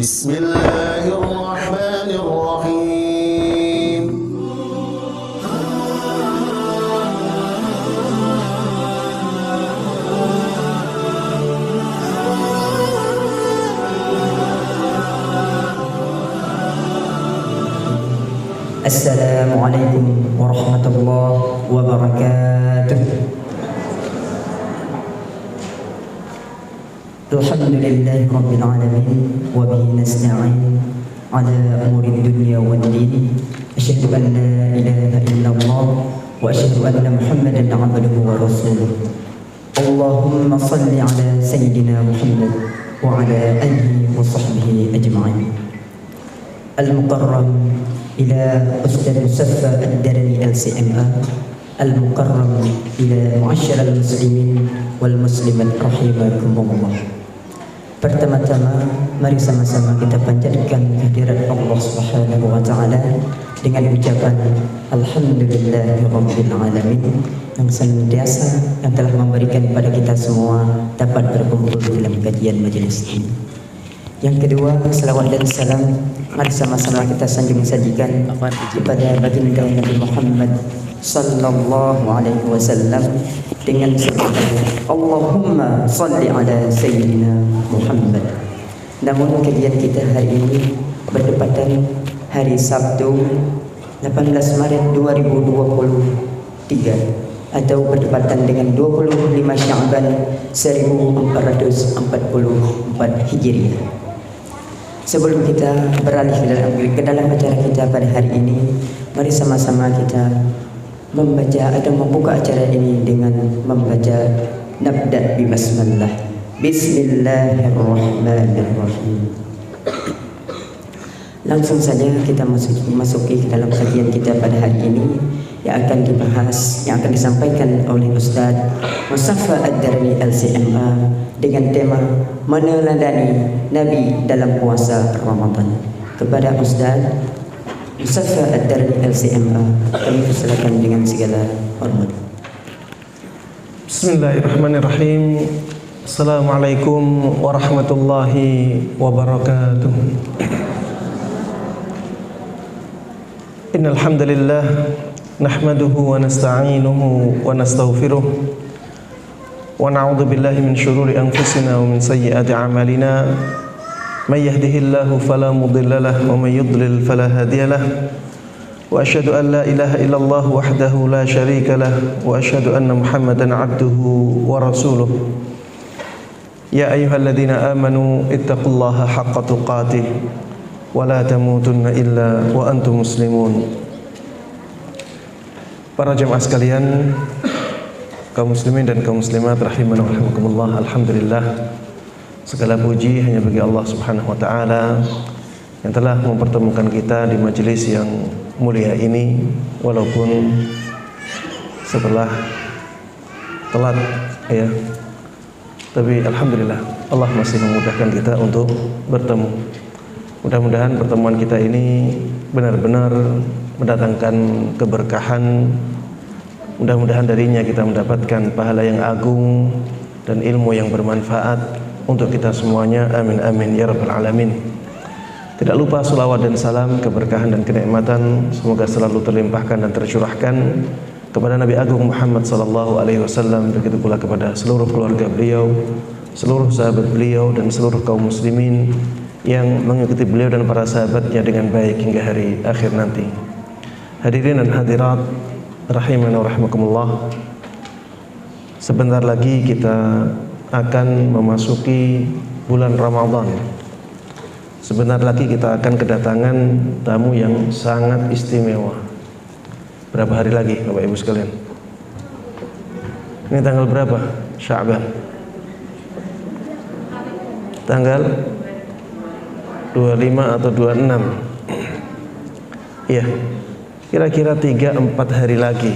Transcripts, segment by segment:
Bismillahirrahmanirrahim. Assalamualaikum warahmatullahi wabarakatuh. Alhamdulillahi rabbil alamin wa bihi nasta'in ala umuri dunya wad din. Asyhadu an la ilaha illallah wa asyhadu anna Muhammadan 'abduhu wa rasuluh. Allahumma salli ala sayyidina Muhammad wa ala alihi wa sahbihi ajma'in. Al-mukarram ila Ustaz Musaffa Ad-Darani LCMA, al-mukarram ila mu'asyiral muslimin wal muslimat rahimakumullah. Pertama-tama mari sama-sama kita panjatkan kehadirat Allah Subhanahu wa taala dengan ucapan alhamdulillahirabbil alamin, yang senantiasa yang telah memberikan kepada kita semua dapat berkumpul dalam kajian majelis ini. Yang kedua, selawat dan salam mari sama-sama kita sanjung sajikan kepada baginda Nabi Muhammad sallallahu alaihi wasallam dengan sebutan Allahumma salli ala sayyidina Muhammad. Namun kajian kita hari ini bertepatan hari Sabtu 18 Maret 2023 atau bertepatan dengan 25 Sya'ban 1444 Hijriah. Sebelum kita beralih ke dalam acara kita pada hari ini, mari sama-sama kita membaca atau membuka acara ini dengan membaca nabda bi basmalah. Bismillahirrahmanirrahim. Langsung saja kita masuki ke dalam kajian kita pada hari ini yang akan dibahas, yang akan disampaikan oleh Ustaz Musaffa Ad-Darani LCMA dengan tema meneladani Nabi dalam puasa Ramadan. Kepada Ustaz Musaffa Ad-Darani LCMA kami persilakan dengan segala hormat. Bismillahirrahmanirrahim. Assalamualaikum warahmatullahi wabarakatuh. Innal hamdalillah nahmaduhu wa nasta'inuhu wa nastaghfiruh wa na'udzu billahi min shururi anfusina wa min sayyiati a'malina. May yahdihillahu fala mudilla lahu wa may yudlil fala hadiya lahu. Wa asyhadu an la ilaha illallah wahdahu la syarika lahu wa asyhadu anna Muhammadan 'abduhu wa rasuluh. Ya ayyuhalladzina amanu ittaqullaha haqqa tuqatih wa la tamutunna illa wa antum muslimun. Para jemaah sekalian, kaum muslimin dan kaum muslimat rahimana wa rahimakumullah, alhamdulillah segala puji hanya bagi Allah Subhanahu wa taala yang telah mempertemukan kita di majelis yang mulia ini, walaupun setelah telat ya. Tapi alhamdulillah Allah masih memudahkan kita untuk bertemu. Mudah-mudahan pertemuan kita ini benar-benar mendatangkan keberkahan. Mudah-mudahan darinya kita mendapatkan pahala yang agung dan ilmu yang bermanfaat untuk kita semuanya. Amin amin ya rabbal alamin. Tidak lupa salawat dan salam, keberkahan dan kenikmatan semoga selalu terlimpahkan dan tercurahkan kepada Nabi Agung Muhammad sallallahu alaihi wasallam, begitu pula kepada seluruh keluarga beliau, seluruh sahabat beliau dan seluruh kaum muslimin yang mengikuti beliau dan para sahabatnya dengan baik hingga hari akhir nanti. Hadirin dan hadirat rahimana wa rahimakumullah, sebentar lagi kita akan memasuki bulan Ramadan. Sebentar lagi kita akan kedatangan tamu yang sangat istimewa. Berapa hari lagi Bapak Ibu sekalian? Ini tanggal berapa? Sya'ban. Tanggal 25 atau 26. Iya. Kira-kira 3-4 hari lagi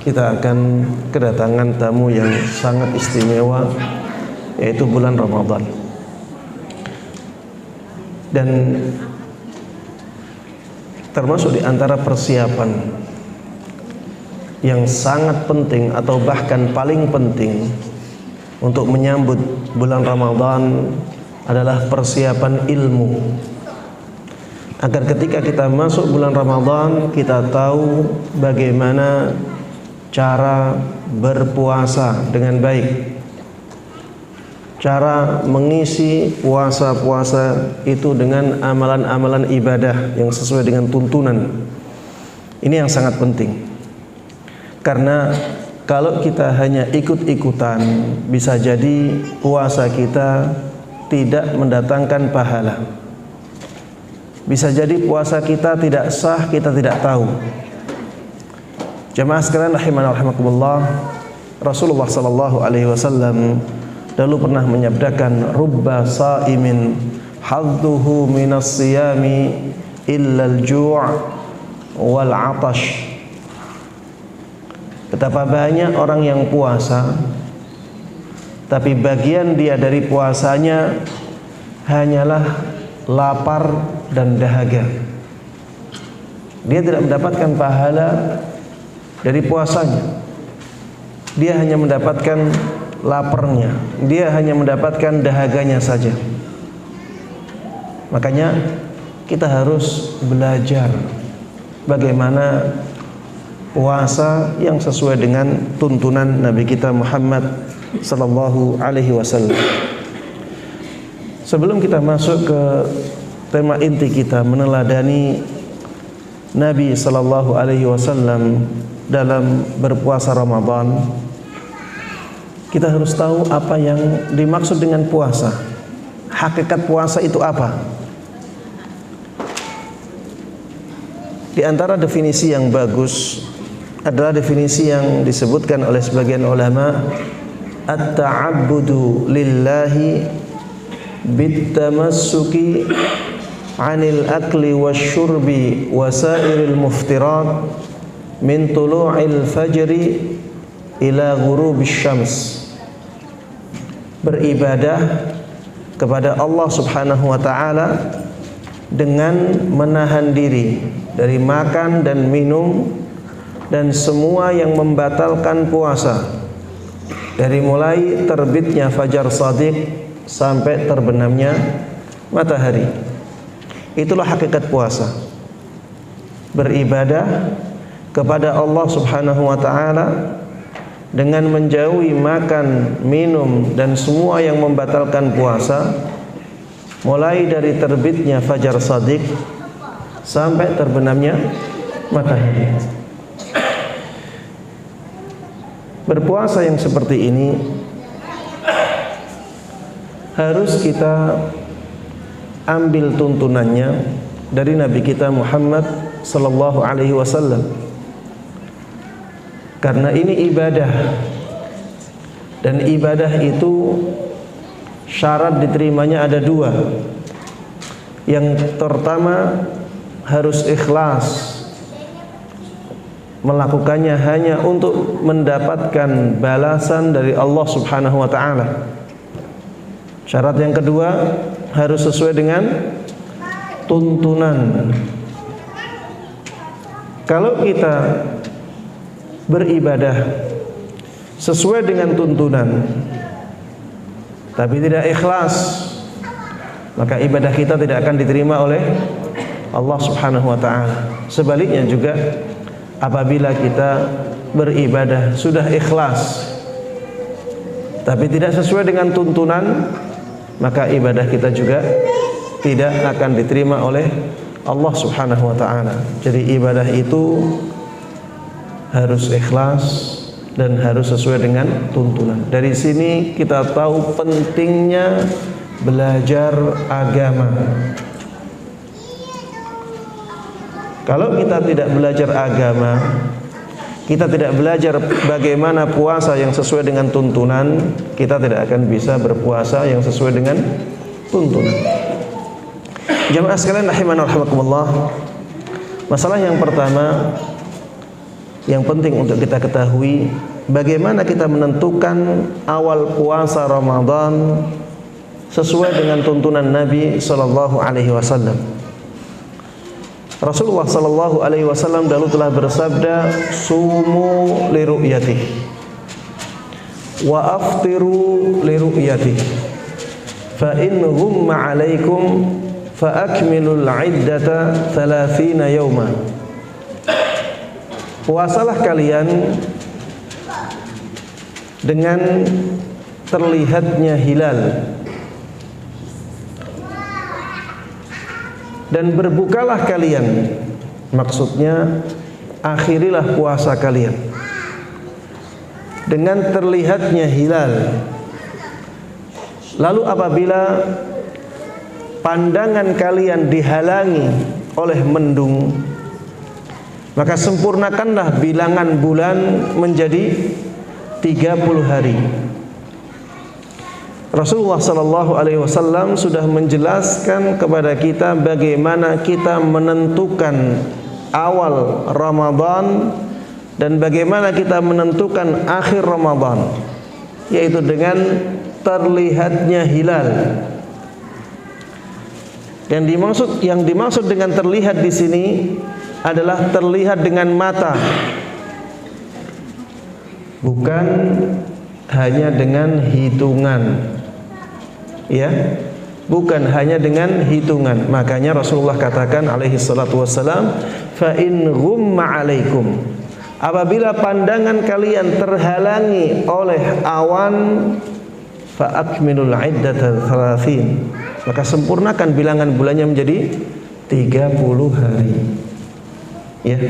kita akan kedatangan tamu yang sangat istimewa, yaitu bulan Ramadan. Dan termasuk di antara persiapan yang sangat penting atau bahkan paling penting untuk menyambut bulan Ramadan adalah persiapan ilmu, agar ketika kita masuk bulan Ramadan kita tahu bagaimana cara berpuasa dengan baik, cara mengisi puasa-puasa itu dengan amalan-amalan ibadah yang sesuai dengan tuntunan. Ini yang sangat penting, karena kalau kita hanya ikut-ikutan, bisa jadi puasa kita tidak mendatangkan pahala. Bisa jadi puasa kita tidak sah, kita tidak tahu. Jamaah sekalian rahimana rahimakumullah, Rasulullah sallallahu alaihi wasallam dulu pernah menyabdakan, rubba saimin hadduhu minas siyami illa al-ju' wal 'atash. Betapa banyak orang yang puasa, tapi bagian dia dari puasanya hanyalah lapar dan dahaga. Dia tidak mendapatkan pahala dari puasanya. Dia hanya mendapatkan laparnya, dia hanya mendapatkan dahaganya saja. Makanya kita harus belajar bagaimana puasa yang sesuai dengan tuntunan Nabi kita Muhammad sallallahu alaihi wasallam. Sebelum kita masuk ke tema inti kita, meneladani Nabi sallallahu alaihi wasallam dalam berpuasa Ramadan, kita harus tahu apa yang dimaksud dengan puasa. Hakikat puasa itu apa? Di antara definisi yang bagus adalah definisi yang disebutkan oleh sebagian ulama, at-ta'abbudu lillahi bitamassuki 'anil akli wasyurbi wa sairil muftirat min tulu'il fajri ila ghurubis syams. Beribadah kepada Allah Subhanahu wa taala dengan menahan diri dari makan dan minum dan semua yang membatalkan puasa, dari mulai terbitnya fajar shadiq sampai terbenamnya matahari. Itulah hakikat puasa. Beribadah kepada Allah Subhanahu wa taala dengan menjauhi makan, minum dan semua yang membatalkan puasa, mulai dari terbitnya fajar shadiq sampai terbenamnya matahari. Berpuasa yang seperti ini harus kita ambil tuntunannya dari Nabi kita Muhammad sallallahu alaihi wasallam. Karena ini ibadah, dan ibadah itu syarat diterimanya ada dua. Yang pertama, harus ikhlas, melakukannya hanya untuk mendapatkan balasan dari Allah Subhanahu wa taala. Syarat yang kedua, harus sesuai dengan tuntunan. Kalau kita beribadah sesuai dengan tuntunan tapi tidak ikhlas, maka ibadah kita tidak akan diterima oleh Allah Subhanahu wa taala. Sebaliknya juga, apabila kita beribadah sudah ikhlas tapi tidak sesuai dengan tuntunan, maka ibadah kita juga tidak akan diterima oleh Allah Subhanahu wa taala. Jadi ibadah itu harus ikhlas dan harus sesuai dengan tuntunan. Dari sini kita tahu pentingnya belajar agama. Kalau kita tidak belajar agama, kita tidak belajar bagaimana puasa yang sesuai dengan tuntunan, kita tidak akan bisa berpuasa yang sesuai dengan tuntunan. Jamaah sekalian rahimana rahimakumullah, masalah yang pertama yang penting untuk kita ketahui, bagaimana kita menentukan awal puasa Ramadan sesuai dengan tuntunan Nabi sallallahu alaihi wasallam. Rasulullah sallallahu alaihi wasallam dahulu telah bersabda, sumu li ru'yatihi wa aftiru li ru'yatihi. fa in ghumma 'alaikum fa akmilul 'iddata 30 yauma. Puasalah kalian dengan terlihatnya hilal, dan berbukalah kalian, maksudnya akhirilah puasa kalian dengan terlihatnya hilal. Lalu apabila pandangan kalian dihalangi oleh mendung, maka sempurnakanlah bilangan bulan menjadi 30 hari. Rasulullah sallallahu alaihi wasallam sudah menjelaskan kepada kita bagaimana kita menentukan awal Ramadan dan bagaimana kita menentukan akhir Ramadan, yaitu dengan terlihatnya hilal. Yang dimaksud dengan terlihat di sini adalah terlihat dengan mata, bukan hanya dengan hitungan, ya, bukan hanya dengan hitungan. Makanya Rasulullah katakan alaihi salatu wassalam, fa in ghumma alaikum, apabila pandangan kalian terhalangi oleh awan, fa akmilul iddata 30, maka sempurnakan bilangan bulannya menjadi 30 hari. Ya.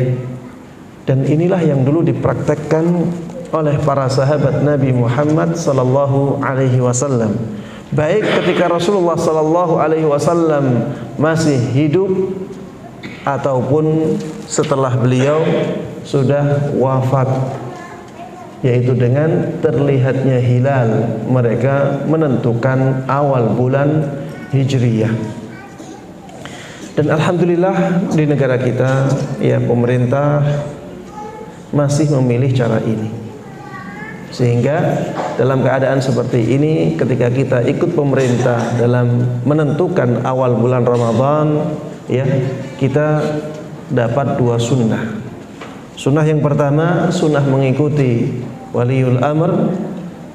Dan inilah yang dulu dipraktekkan oleh para sahabat Nabi Muhammad sallallahu alaihi wasallam, baik ketika Rasulullah sallallahu alaihi wasallam masih hidup ataupun setelah beliau sudah wafat, yaitu dengan terlihatnya hilal mereka menentukan awal bulan Hijriyah. Dan alhamdulillah di negara kita, ya, pemerintah masih memilih cara ini, sehingga dalam keadaan seperti ini, ketika kita ikut pemerintah dalam menentukan awal bulan Ramadan, ya, kita dapat 2 sunnah. Sunnah yang pertama, sunnah mengikuti waliul amr.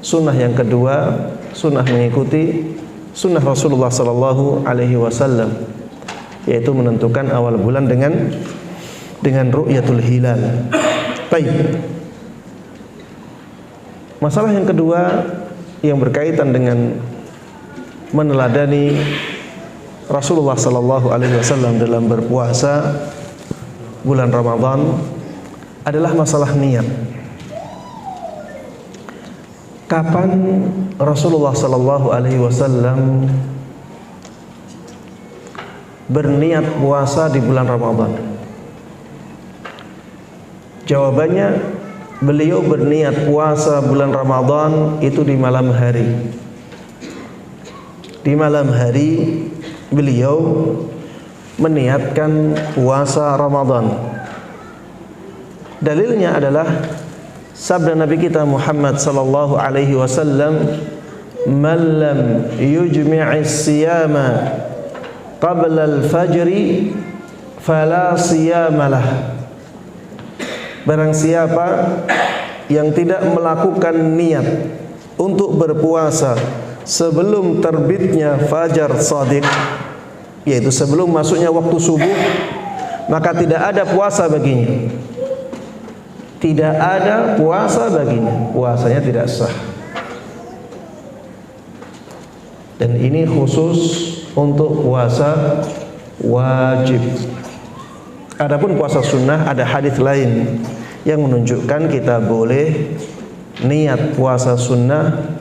Sunnah yang kedua, sunnah mengikuti sunnah Rasulullah sallallahu alaihi wasallam, yaitu menentukan awal bulan dengan ru'yatul hilal. Baik. Masalah yang kedua yang berkaitan dengan meneladani Rasulullah sallallahu alaihi wasallam dalam berpuasa bulan Ramadan adalah masalah niat. Kapan Rasulullah sallallahu alaihi wasallam berniat puasa di bulan Ramadan? Jawabannya, beliau berniat puasa bulan Ramadan itu di malam hari. Di malam hari beliau meniatkan puasa Ramadan. Dalilnya adalah sabda Nabi kita Muhammad sallallahu alaihi wasallam, "Man lam yujmi'is siyama qabla al-fajri fala siyamalah." Barang siapa yang tidak melakukan niat untuk berpuasa sebelum terbitnya fajar shadiq, yaitu sebelum masuknya waktu subuh, maka tidak ada puasa baginya. Tidak ada puasa baginya, puasanya tidak sah. Dan ini khusus untuk puasa wajib. Adapun puasa sunnah, ada hadis lain yang menunjukkan kita boleh niat puasa sunnah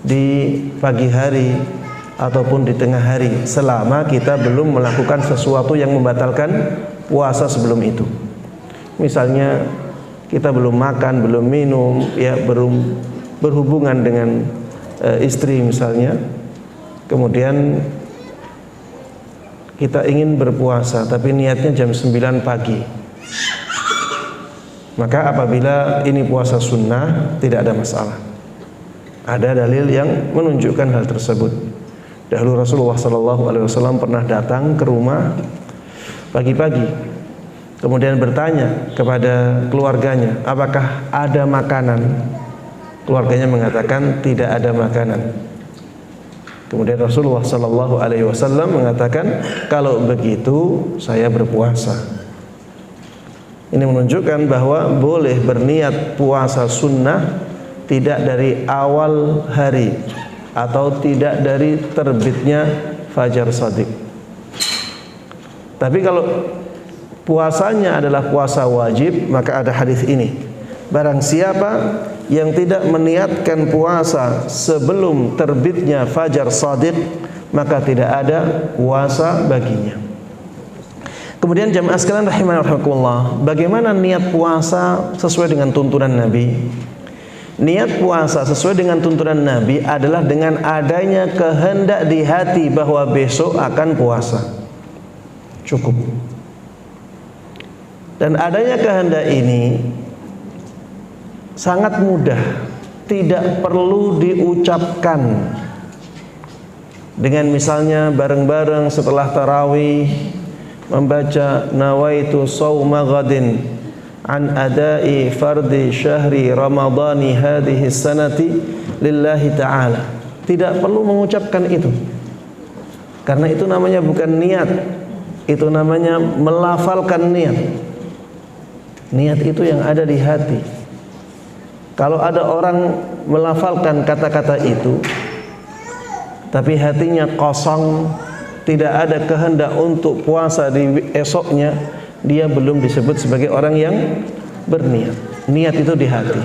di pagi hari ataupun di tengah hari, selama kita belum melakukan sesuatu yang membatalkan puasa sebelum itu. Misalnya kita belum makan, belum minum, ya, belum berhubungan dengan istri misalnya, kemudian kita ingin berpuasa tapi niatnya jam 9 pagi, maka apabila ini puasa sunnah tidak ada masalah. Ada dalil yang menunjukkan hal tersebut. Dahulu Rasulullah SAW pernah datang ke rumah pagi-pagi, kemudian bertanya kepada keluarganya, apakah ada makanan? Keluarganya mengatakan tidak ada makanan. Kemudian Rasulullah sallallahu alaihi wasallam mengatakan, kalau begitu saya berpuasa. Ini menunjukkan bahwa boleh berniat puasa sunnah tidak dari awal hari atau tidak dari terbitnya fajar shadiq. Tapi kalau puasanya adalah puasa wajib, maka ada hadis ini. Barang siapa yang tidak meniatkan puasa sebelum terbitnya fajar shadiq, maka tidak ada puasa baginya. Kemudian jamaah sekalian rahimani wa rahimakumullah, bagaimana niat puasa sesuai dengan tuntunan Nabi? Niat puasa sesuai dengan tuntunan Nabi adalah dengan adanya kehendak di hati bahwa besok akan puasa. Cukup. Dan adanya kehendak ini sangat mudah, tidak perlu diucapkan. Dengan misalnya bareng-bareng setelah tarawih membaca nawaitu shauma ghadin an adai fardi syahri ramadhani hadhihi sanati lillahi ta'ala. Tidak perlu mengucapkan itu, karena itu namanya bukan niat, itu namanya melafalkan niat. Niat itu yang ada di hati. Kalau ada orang melafalkan kata-kata itu tapi hatinya kosong, tidak ada kehendak untuk puasa di esoknya, dia belum disebut sebagai orang yang berniat. Niat itu di hati.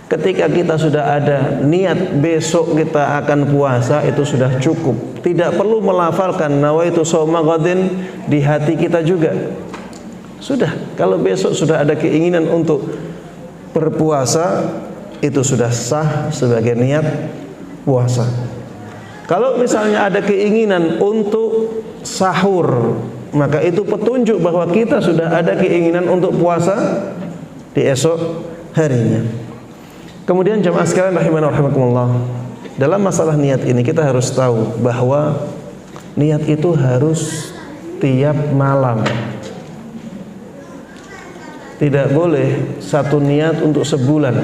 Ketika kita sudah ada niat besok kita akan puasa, itu sudah cukup. Tidak perlu melafalkan nawaitu shauma ghadin di hati kita juga. Sudah, kalau besok sudah ada keinginan untuk berpuasa, itu sudah sah sebagai niat puasa. Kalau misalnya ada keinginan untuk sahur, maka itu petunjuk bahwa kita sudah ada keinginan untuk puasa di esok harinya. Kemudian jamaah sekalian rahimani wa rahimakumullah, dalam masalah niat ini kita harus tahu bahwa niat itu harus tiap malam. Tidak boleh satu niat untuk sebulan.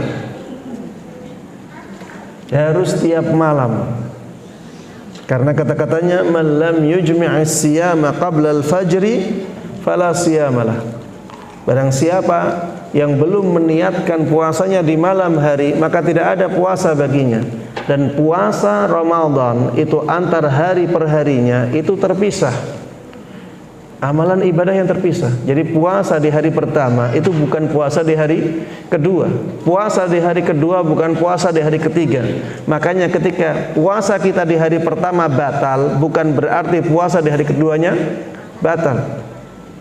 Harus tiap malam. Karena kata-katanya man lam yujmi'is siyama qabla al-fajri fala siyamalah. Barang siapa yang belum meniatkan puasanya di malam hari, maka tidak ada puasa baginya. Dan puasa Ramadan itu antar hari per harinya itu terpisah. Amalan ibadah yang terpisah. Jadi puasa di hari pertama itu bukan puasa di hari kedua. Puasa di hari kedua bukan puasa di hari ketiga. Makanya ketika puasa kita di hari pertama batal, bukan berarti puasa di hari keduanya batal.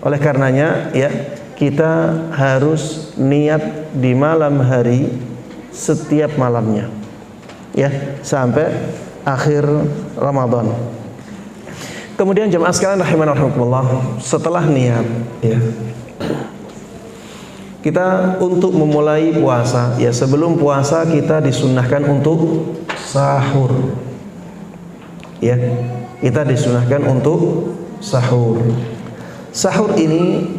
Oleh karenanya ya, kita harus niat di malam hari setiap malamnya, ya, sampai akhir Ramadan. Kemudian jemaah sekalian rahimani wa rahimakumullah, setelah niat ya, kita untuk memulai puasa ya, sebelum puasa kita disunnahkan untuk sahur. Ya, kita disunnahkan untuk sahur. Sahur ini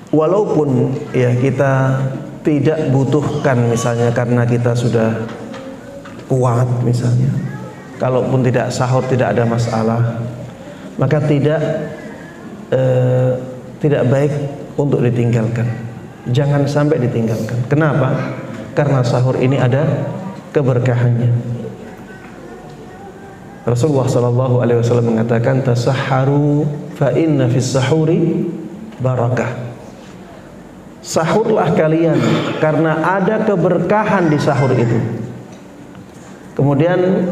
walaupun ya kita tidak butuhkan, misalnya karena kita sudah kuat misalnya, kalaupun tidak sahur tidak ada masalah, maka tidak baik untuk ditinggalkan. Jangan sampai ditinggalkan. Kenapa? Karena sahur ini ada keberkahannya. Rasulullah sallallahu alaihi wasallam mengatakan, tasahharu fa inna fis sahuri barakah. Sahurlah kalian karena ada keberkahan di sahur itu. Kemudian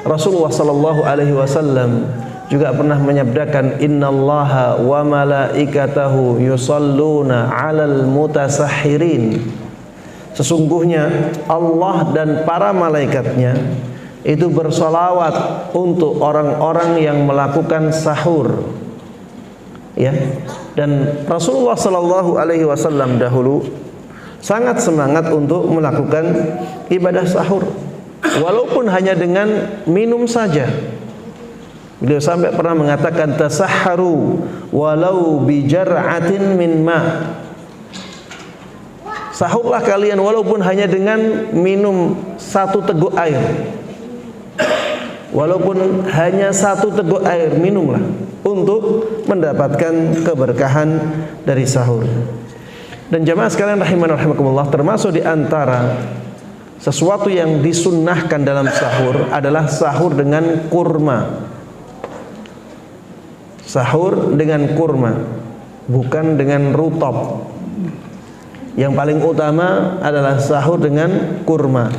Rasulullah sallallahu alaihi wasallam juga pernah menyabdakan, innallaha wa malaikatahu yusalluna 'alal mutasahhirin. Sesungguhnya Allah dan para malaikatnya itu bersolawat untuk orang-orang yang melakukan sahur. Ya. Dan Rasulullah sallallahu alaihi wasallam dahulu sangat semangat untuk melakukan ibadah sahur, walaupun hanya dengan minum saja. Beliau sampai pernah mengatakan, tasahharu walau bijar'atin min ma. Sahurlah kalian walaupun hanya dengan minum 1 teguk air. Walaupun hanya 1 teguk air, minumlah untuk mendapatkan keberkahan dari sahur. Dan jamaah sekalian rahimani rahimakumullah, termasuk di antara sesuatu yang disunnahkan dalam sahur adalah sahur dengan kurma. Sahur dengan kurma, bukan dengan rutab. Yang paling utama adalah sahur dengan kurma.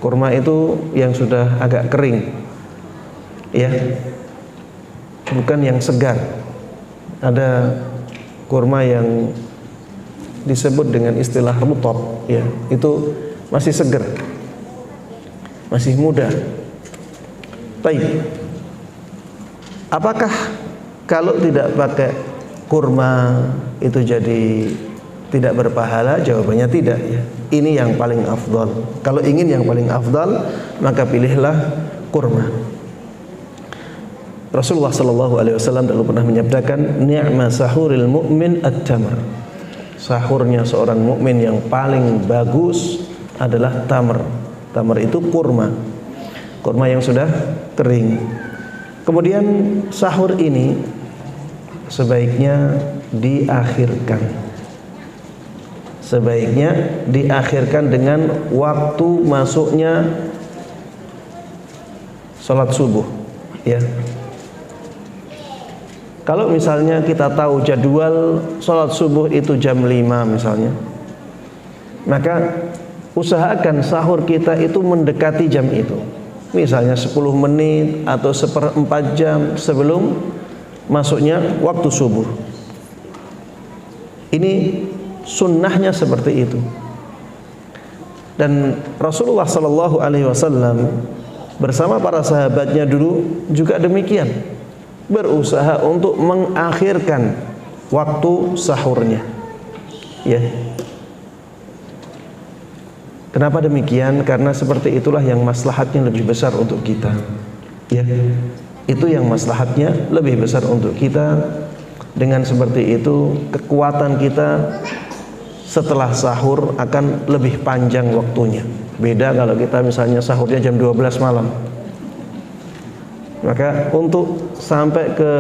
Kurma itu yang sudah agak kering, ya, bukan yang segar. Ada kurma yang disebut dengan istilah rutab, ya, itu masih segar, masih muda. Baik, apakah kalau tidak pakai kurma itu jadi tidak berpahala? Jawabannya tidak, ya. Ini yang paling afdal. Kalau ingin yang paling afdal, maka pilihlah kurma. Rasulullah sallallahu alaihi wasallam dulu pernah menyabdakan, ni'ma sahuril mu'min at-tamr. Sahurnya seorang mukmin yang paling bagus adalah tamr. Tamr itu kurma. Kurma yang sudah kering. Kemudian sahur ini sebaiknya diakhirkan. Sebaiknya diakhirkan dengan waktu masuknya sholat subuh, ya. Kalau misalnya kita tahu jadwal sholat subuh itu jam 5 misalnya, maka usahakan sahur kita itu mendekati jam itu. Misalnya 10 menit atau 1/4 jam sebelum masuknya waktu subuh. Ini sunnahnya seperti itu. Dan Rasulullah sallallahu alaihi wasallam bersama para sahabatnya dulu juga demikian, berusaha untuk mengakhirkan waktu sahurnya, ya. Kenapa demikian? Karena seperti itulah yang maslahatnya lebih besar untuk kita, ya. Itu yang maslahatnya lebih besar untuk kita. Dengan seperti itu kekuatan kita setelah sahur akan lebih panjang waktunya. Beda kalau kita misalnya sahurnya jam 12 malam. Maka untuk sampai ke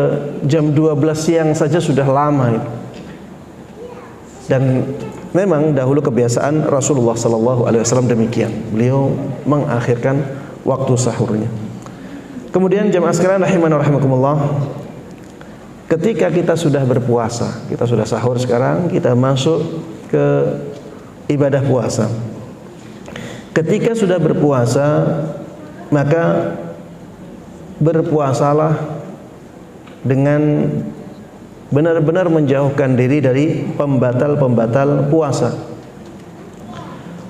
jam 12 siang saja sudah lama itu. Dan memang dahulu kebiasaan Rasulullah SAW demikian. Beliau mengakhirkan waktu sahurnya. Kemudian jamaah sekalian rahimani rahimakumullah, ketika kita sudah berpuasa, kita sudah sahur sekarang, kita masuk ke ibadah puasa. Ketika sudah berpuasa, maka berpuasalah dengan benar-benar menjauhkan diri dari pembatal-pembatal puasa.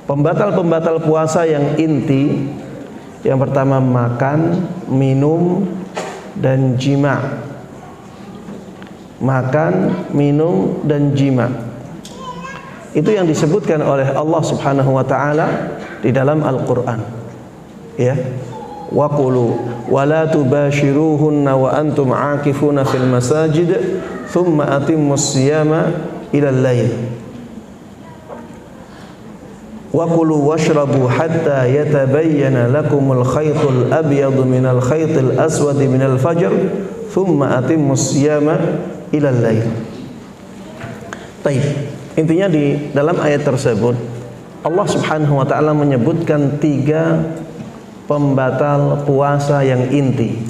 Pembatal-pembatal puasa yang inti, yang pertama makan, minum, dan jima. Makan, minum, dan jima. Itu yang disebutkan oleh Allah Subhanahu wa taala di dalam Al-Qur'an. Ya. Wa qulu wa la tubashiruhunna wa antum 'akifuna fil masajid thumma atimmus siyama ila al-lail. Wa qulu washrabu hatta yatabayyana lakumul khaytul abyadu minal khaytil aswadi minal fajr thumma atimmus siyama ila al-lail. Baik. Intinya di dalam ayat tersebut Allah Subhanahu wa taala menyebutkan 3 pembatal puasa yang inti,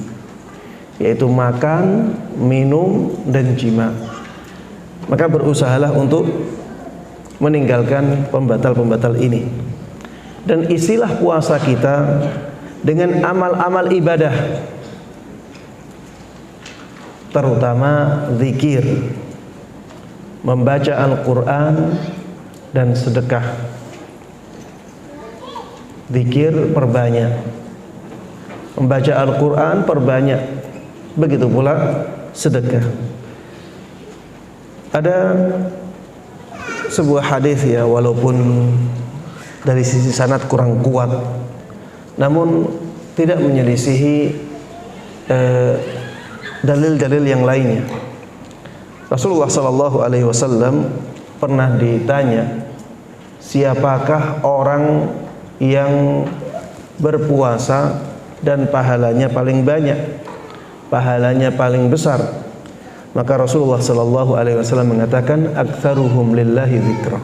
yaitu makan, minum, dan jima. Maka berusahalah untuk meninggalkan pembatal-pembatal ini. Dan isilah puasa kita dengan amal-amal ibadah, terutama zikir, membaca Al-Quran, dan sedekah. Zikir perbanyak, membaca Al-Quran perbanyak, begitu pula sedekah. Ada sebuah hadis, ya, walaupun dari sisi sanad kurang kuat, namun tidak menyelisihi dalil-dalil yang lainnya. Rasulullah sallallahu alaihi wasallam pernah ditanya siapakah orang yang berpuasa dan pahalanya paling banyak, pahalanya paling besar. Maka Rasulullah sallallahu alaihi wasallam mengatakan aktsaruhum lillahi dzikra.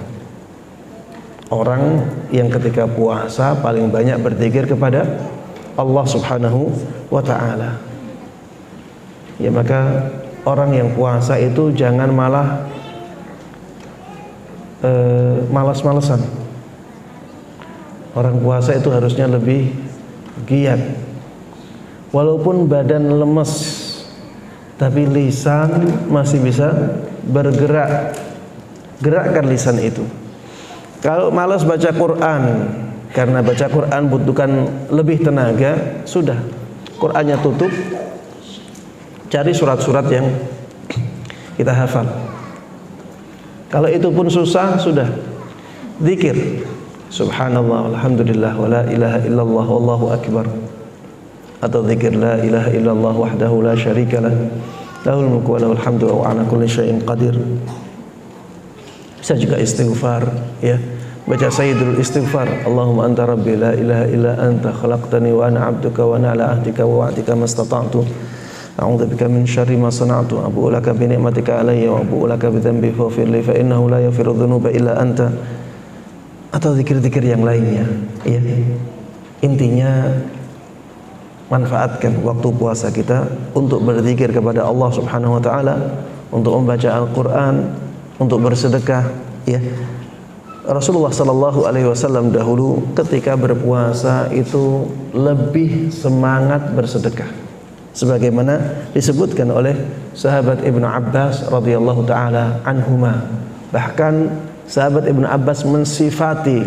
Orang yang ketika puasa paling banyak berzikir kepada Allah Subhanahu wa taala. Ya, maka orang yang puasa itu jangan malah malas-malesan. Orang puasa itu harusnya lebih giat. Walaupun badan lemes, tapi lisan masih bisa bergerak. Gerakkan lisan itu. Kalau malas baca Quran, karena baca Quran butuhkan lebih tenaga, sudah, Qurannya tutup, cari surat-surat yang kita hafal. Kalau itu pun susah, sudah, zikir subhanallah walhamdulillah wa la ilaha illallah wallahu akbar, atau zikir la ilaha illallah wahdahu la syarikalah lahul mulku wa lahul hamdu wa ala kulli syai'in qadir. Bisa juga istighfar, ya, baca sayyidul istighfar, Allahumma anta rabbi la ilaha illa anta khalaqtani wa ana 'abduka wa ana 'ala ahdika wa wa'dika mastata'tu a'udzubika min syarri ma sana'tu abu'u laka bi ni'matika 'alayya wa abu'u laka bi dhanbi faghfir li fa innahu la yaghfiru dzunuba illa anta. Atau zikir-zikir yang lainnya, ya. Intinya manfaatkan waktu puasa kita untuk berzikir kepada Allah Subhanahu wa taala, untuk membaca Al-Qur'an, untuk bersedekah, ya. Rasulullah sallallahu alaihi wasallam dahulu ketika berpuasa itu lebih semangat bersedekah, sebagaimana disebutkan oleh sahabat Ibnu Abbas radhiyallahu taala anhuma. Bahkan sahabat Ibnu Abbas mensifati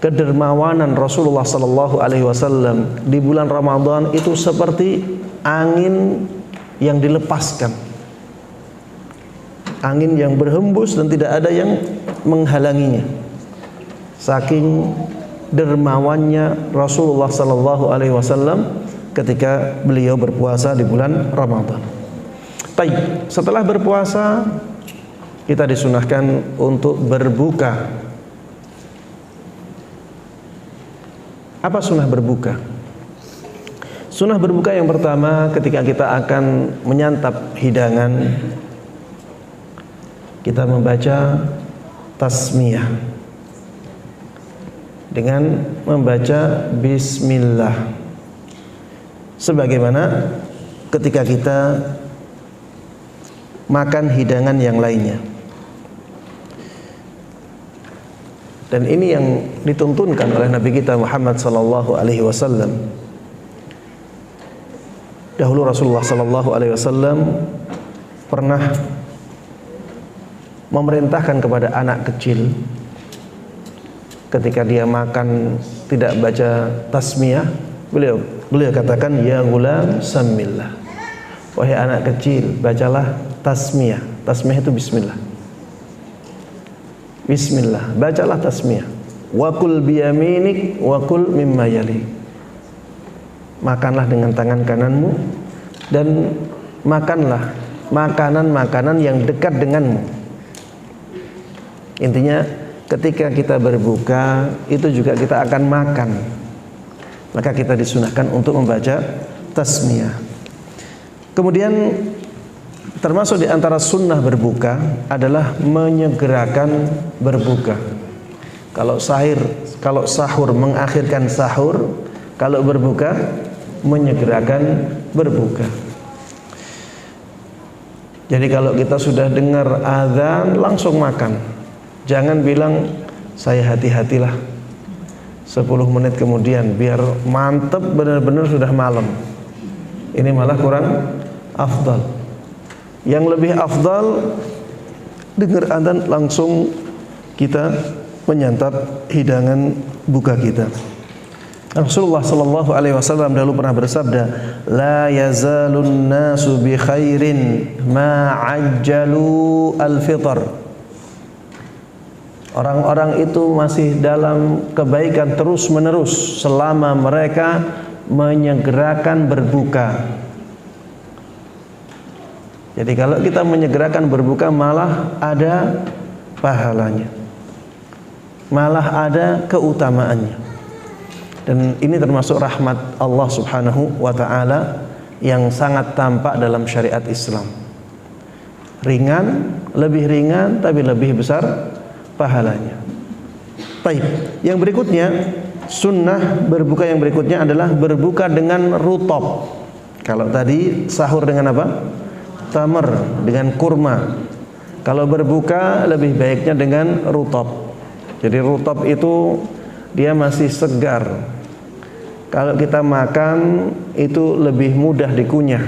kedermawanan Rasulullah sallallahu alaihi wasallam di bulan Ramadan itu seperti angin yang dilepaskan, angin yang berhembus dan tidak ada yang menghalanginya. Saking dermawannya Rasulullah sallallahu alaihi wasallam ketika beliau berpuasa di bulan Ramadan. Baik, setelah berpuasa kita disunahkan untuk berbuka. Apa sunnah berbuka? Sunnah berbuka yang pertama, ketika kita akan menyantap hidangan, kita membaca tasmiyah dengan membaca bismillah, sebagaimana ketika kita makan hidangan yang lainnya. Dan ini yang dituntunkan oleh Nabi kita Muhammad sallallahu alaihi wasallam. Dahulu Rasulullah sallallahu alaihi wasallam pernah memerintahkan kepada anak kecil ketika dia makan tidak baca tasmiyah, beliau katakan, ya gulam samillah, wahai anak kecil, bacalah tasmiyah. Tasmiyah itu bismillah. Bismillah, bacalah tasmiyah. Wa kul biyaminik wa kul mimma yali. Makanlah dengan tangan kananmu dan makanlah makanan-makanan yang dekat denganmu. Intinya ketika kita berbuka itu juga kita akan makan, maka kita disunahkan untuk membaca tasmiyah. Kemudian termasuk di antara sunnah berbuka adalah menyegerakan berbuka. Kalau sahur mengakhirkan sahur, kalau berbuka menyegerakan berbuka. Jadi kalau kita sudah dengar azan langsung makan. Jangan bilang saya hati-hatilah 10 menit kemudian biar mantep benar-benar sudah malam. Ini malah kurang afdal. Yang lebih afdal dengar azan langsung kita menyantap hidangan buka kita. Rasulullah sallallahu alaihi wasallam dahulu pernah bersabda, la yazalun nasu bi khairin ma ajjalu al-fitr. Orang-orang itu masih dalam kebaikan terus-menerus selama mereka menyegerakan berbuka. Jadi kalau kita menyegerakan berbuka malah ada pahalanya. malah ada keutamaannya. Dan ini termasuk rahmat Allah Subhanahu wa taala yang sangat tampak dalam syariat Islam. Ringan, lebih ringan tapi lebih besar pahalanya. Baik, yang berikutnya, sunnah berbuka yang berikutnya adalah berbuka dengan rutab. Kalau tadi sahur dengan apa? Tamar, dengan kurma. Kalau berbuka lebih baiknya dengan rutab. Jadi rutab itu dia masih segar. Kalau kita makan itu lebih mudah dikunyah.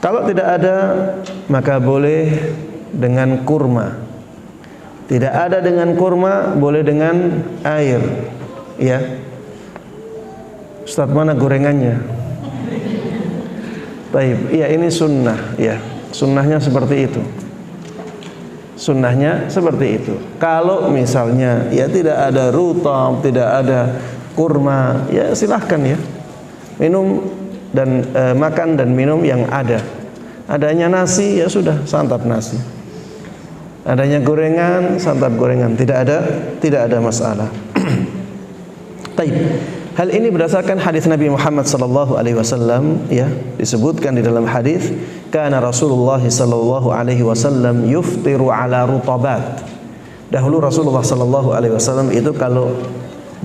Kalau tidak ada, maka boleh dengan kurma. Tidak ada dengan kurma, boleh dengan air. Ya. Ustaz, mana gorengannya? Baik, iya ini sunnah, ya. Sunnahnya seperti itu. Sunnahnya seperti itu. Kalau misalnya ya tidak ada rutab, tidak ada kurma, ya silahkan ya. Minum dan makan dan minum yang ada. Adanya nasi, ya sudah, santap nasi. Adanya gorengan, santap gorengan. Tidak ada masalah. Baik. Hal ini berdasarkan hadis Nabi Muhammad sallallahu alaihi wasallam, ya, disebutkan di dalam hadis, kana Rasulullah sallallahu alaihi wasallam yuftiru ala rutabat. Dahulu Rasulullah sallallahu alaihi wasallam itu kalau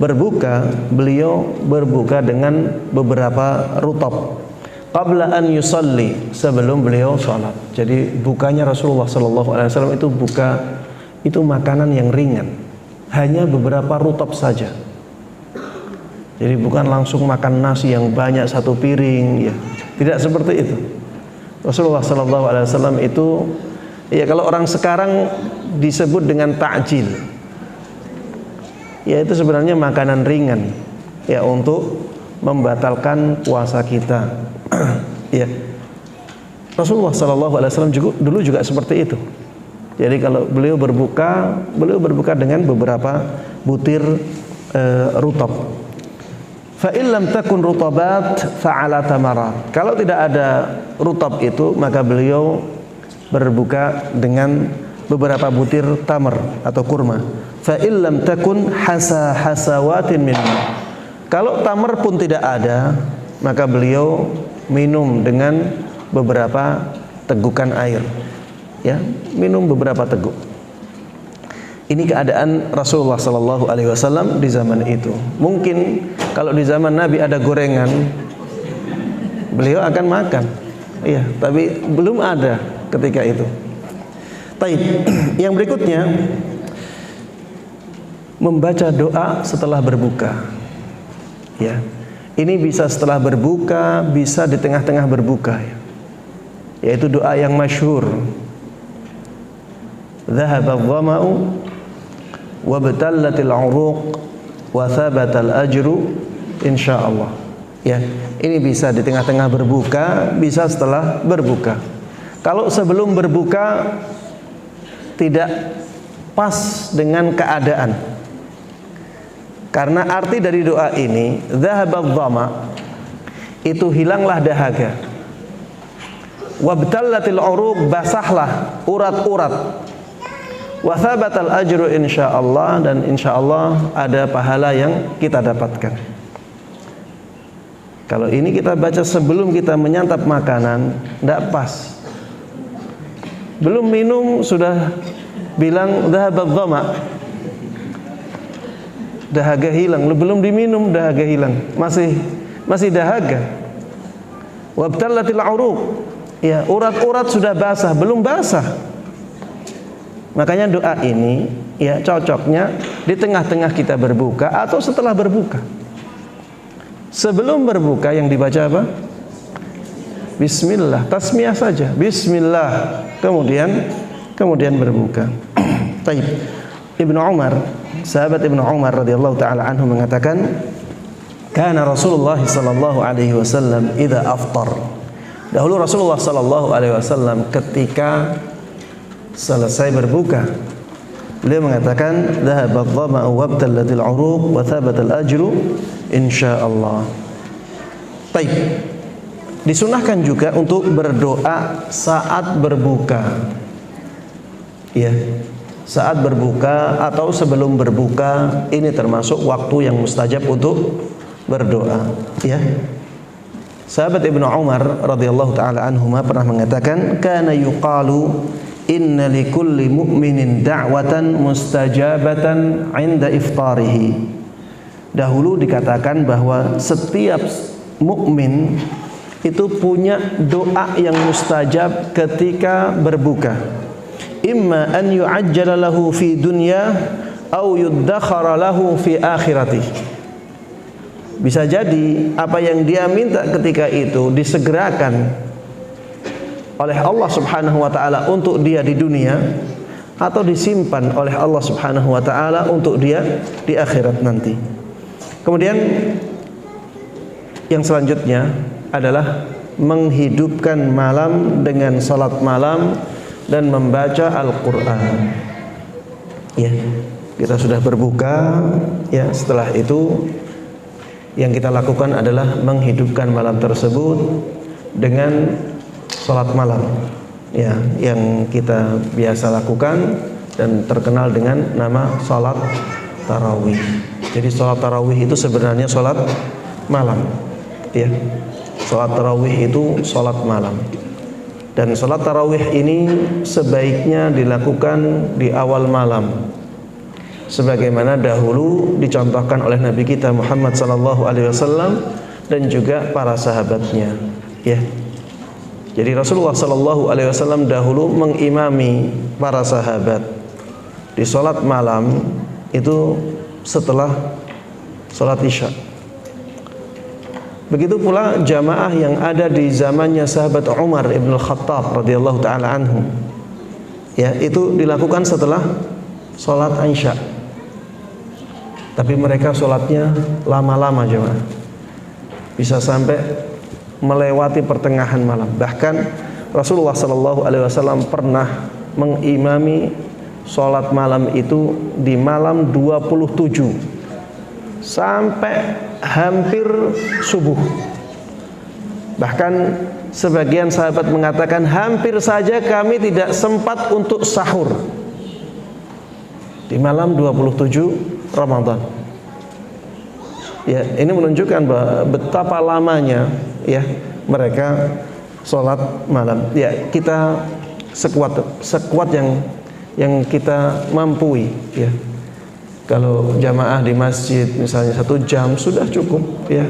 berbuka, beliau berbuka dengan beberapa rutab. Qabla an yusalli, sebelum beliau salat. Jadi bukanya Rasulullah sallallahu alaihi wasallam itu buka itu makanan yang ringan. Hanya beberapa rutab saja. Jadi bukan langsung makan nasi yang banyak satu piring, ya. Tidak seperti itu. Rasulullah sallallahu alaihi wasallam itu, ya, kalau orang sekarang disebut dengan takjil. Ya, itu sebenarnya makanan ringan, ya, untuk membatalkan puasa kita. Ya. Rasulullah sallallahu alaihi wasallam dulu juga seperti itu. Jadi kalau beliau berbuka dengan beberapa butir rutab. Fa illam takun rutabat fa'ala tamarat. Kalau tidak ada rutab itu, maka beliau berbuka dengan beberapa butir tamar atau kurma. Fa illam takun hasawatin min. Kalau tamar pun tidak ada, maka beliau minum dengan beberapa tegukan air. Ya, minum beberapa teguk. Ini keadaan Rasulullah sallallahu alaihi wasallam di zaman itu. Mungkin kalau di zaman Nabi ada gorengan, beliau akan makan. Iya, tapi belum ada ketika itu. Taib. Yang berikutnya, membaca doa setelah berbuka. Ya. Ini bisa setelah berbuka, bisa di tengah-tengah berbuka, ya. Yaitu doa yang masyhur. Dhahaba adh-dhama'u wabtallatil 'uruq wa thabatal ajru insyaallah. Ya, ini bisa di tengah-tengah berbuka, bisa setelah berbuka. Kalau sebelum berbuka tidak pas dengan keadaan. Karena arti dari doa ini, dhahabadh dhama, itu hilanglah dahaga. Wabtallatil 'uruq, basahlah urat-urat. Wa thabatal ajru insyaallah, dan insyaallah ada pahala yang kita dapatkan. Kalau ini kita baca sebelum kita menyantap makanan, tidak pas. Belum minum sudah bilang dhahabadh dhama, dahaga hilang. Belum diminum dahaga hilang, masih dahaga. Wabtallatil 'uruq, ya, urat-urat sudah basah, belum basah. Makanya doa ini, ya, cocoknya di tengah-tengah kita berbuka atau setelah berbuka. Sebelum berbuka yang dibaca apa? Bismillah, tasmiyah saja. Bismillah, kemudian berbuka. Taib. Ibnu Umar, sahabat Ibnu Umar radhiyallahu taala anhu mengatakan, kana Rasulullah sallallahu alaihi wasallam idza aftar. Dahulu Rasulullah sallallahu alaihi wasallam ketika selesai berbuka, beliau mengatakan, dhahabadh dhama'u wabtallatil 'uruq wa thabatal ajru insyaallah. Baik. Disunahkan juga untuk berdoa saat berbuka. Ya. saat berbuka atau sebelum berbuka, ini termasuk waktu yang mustajab untuk berdoa, ya. Sahabat Ibnu Umar radhiyallahu taala anhuma pernah mengatakan, kana yuqalu inna likulli mu'minin da'watan mustajabatan 'inda iftarihi. Dahulu dikatakan bahwa setiap mukmin itu punya doa yang mustajab ketika berbuka. Imma an yu'ajjala lahu fi dunya au yuddakhara lahu fi akhirati. Bisa jadi apa yang dia minta ketika itu disegerakan oleh Allah Subhanahu wa taala untuk dia di dunia, atau disimpan oleh Allah Subhanahu wa taala untuk dia di akhirat nanti. Kemudian yang selanjutnya adalah menghidupkan malam dengan salat malam dan membaca Al-Qur'an. Ya, kita sudah berbuka, ya, setelah itu yang kita lakukan adalah menghidupkan malam tersebut dengan salat malam, ya, yang kita biasa lakukan dan terkenal dengan nama salat tarawih. Jadi salat tarawih itu sebenarnya salat malam, ya. Salat tarawih itu salat malam. Dan salat tarawih ini sebaiknya dilakukan di awal malam, sebagaimana dahulu dicontohkan oleh Nabi kita Muhammad sallallahu alaihi wasallam dan juga para sahabatnya, ya. Jadi Rasulullah sallallahu alaihi wasallam dahulu mengimami para sahabat di salat malam itu setelah salat Isya. Begitu pula jamaah yang ada di zamannya sahabat Umar ibn al-Khattab radhiyallahu taala anhu, ya, itu dilakukan setelah salat Isya. Tapi mereka sholatnya lama-lama, jemaah, bisa sampai melewati pertengahan malam. Bahkan Rasulullah Sallallahu Alaihi Wasallam pernah mengimami sholat malam itu di malam 27 sampai hampir subuh. Bahkan sebagian sahabat mengatakan hampir saja kami tidak sempat untuk sahur di malam 27 Ramadan. Ya, ini menunjukkan bahwa betapa lamanya, ya, mereka sholat malam. Ya, kita sekuat yang kita mampu, ya. Kalau jamaah di masjid misalnya 1 jam sudah cukup, ya.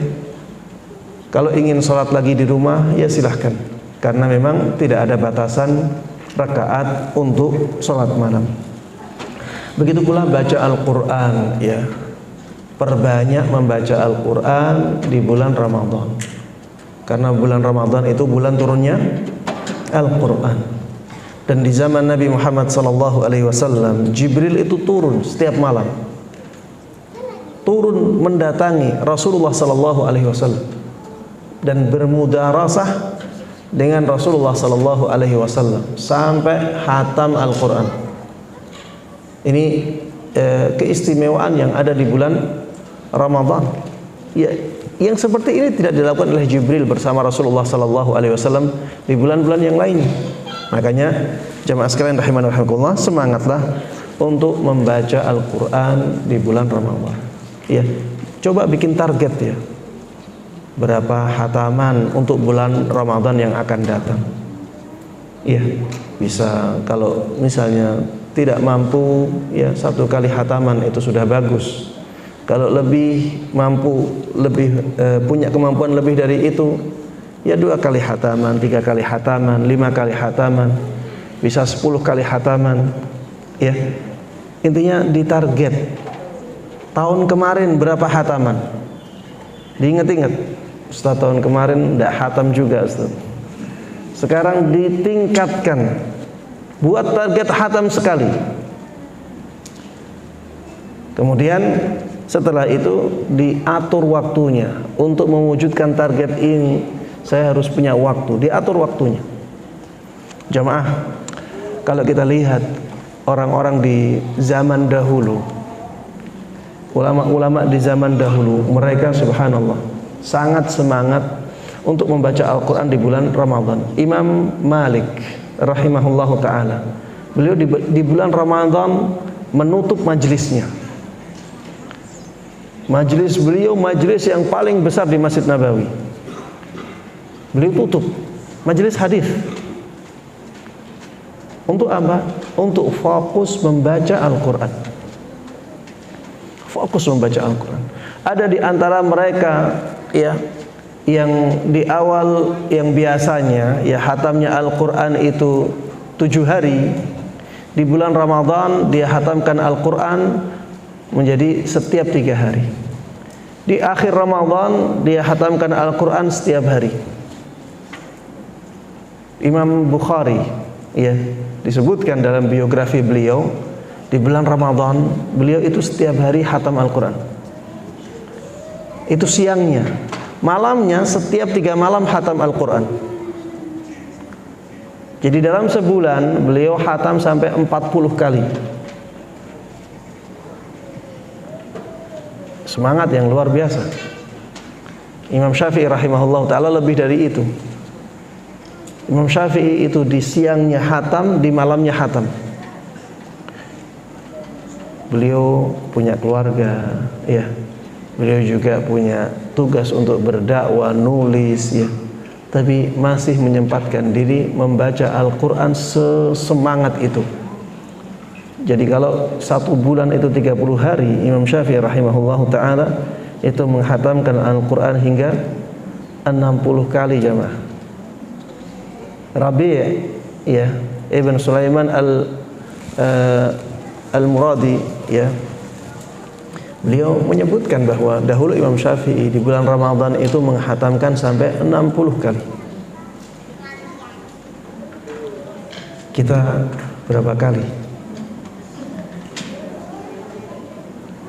Kalau ingin sholat lagi di rumah, ya silahkan, karena memang tidak ada batasan rakaat untuk sholat malam. Begitu pula baca Al-Quran, ya. Perbanyak membaca Al-Quran di bulan Ramadan, karena bulan Ramadan itu bulan turunnya Al-Quran. Dan di zaman Nabi Muhammad SAW, Jibril itu turun setiap malam, turun mendatangi Rasulullah SAW dan bermudarasah dengan Rasulullah SAW sampai khatam Al-Quran. Ini keistimewaan yang ada di bulan Ramadan, ya, yang seperti ini tidak dilakukan oleh Jibril bersama Rasulullah SAW di bulan-bulan yang lain. Makanya jamaah sekalian rahimani rahimakumullah, semangatlah untuk membaca Al-Quran di bulan Ramadan. Ya, coba bikin target, ya, berapa hataman untuk bulan Ramadan yang akan datang. Ya, bisa, kalau misalnya tidak mampu, ya, 1 kali hataman itu sudah bagus. Kalau lebih mampu, punya kemampuan lebih dari itu, ya 2 kali hataman, 3 kali hataman, 5 kali hataman, bisa 10 kali hataman, ya. Intinya ditarget. Tahun kemarin berapa hataman? Diingat-ingat. Ustaz, tahun kemarin tidak hatam juga, Ustaz. Sekarang ditingkatkan, buat target hatam sekali. Kemudian setelah itu diatur waktunya. Untuk mewujudkan target ini saya harus punya waktu, diatur waktunya. Jamaah, kalau kita lihat orang-orang di zaman dahulu, ulama-ulama di zaman dahulu, mereka subhanallah sangat semangat untuk membaca Al-Quran di bulan Ramadan. Imam Malik rahimahullahu ta'ala Beliau di bulan Ramadan menutup majelisnya. Majelis beliau majelis yang paling besar di Masjid Nabawi. Beliau tutup majelis hadis. Untuk apa? Untuk fokus membaca Al-Quran. Fokus membaca Al-Quran. Ada di antara mereka ya yang di awal yang biasanya ya hatamnya Al-Quran itu 7 hari. Di bulan Ramadan dia hatamkan Al-Quran menjadi setiap 3 hari. Di akhir Ramadan dia hatamkan Al-Quran setiap hari. Imam Bukhari ya disebutkan dalam biografi beliau, di bulan Ramadan beliau itu setiap hari hatam Al-Quran. Itu siangnya. Malamnya setiap 3 malam hatam Al-Quran. Jadi dalam sebulan beliau hatam sampai 40 kali. Semangat yang luar biasa. Imam Syafi'i rahimahullah ta'ala lebih dari itu. Imam Syafi'i itu di siangnya hatam, di malamnya hatam. Beliau punya keluarga, ya. Beliau juga punya tugas untuk berdakwah, nulis, ya. Tapi masih menyempatkan diri membaca Al-Quran sesemangat itu. Jadi kalau 1 bulan itu 30 hari, Imam Syafi'i rahimahullah ta'ala itu menghatamkan Al-Quran hingga 60 kali jamaah. Rabi' ya, Ibn Sulaiman Al-Muradi ya, beliau menyebutkan bahwa dahulu Imam Syafi'i di bulan Ramadan itu menghatamkan sampai 60 kali. Kita berapa kali?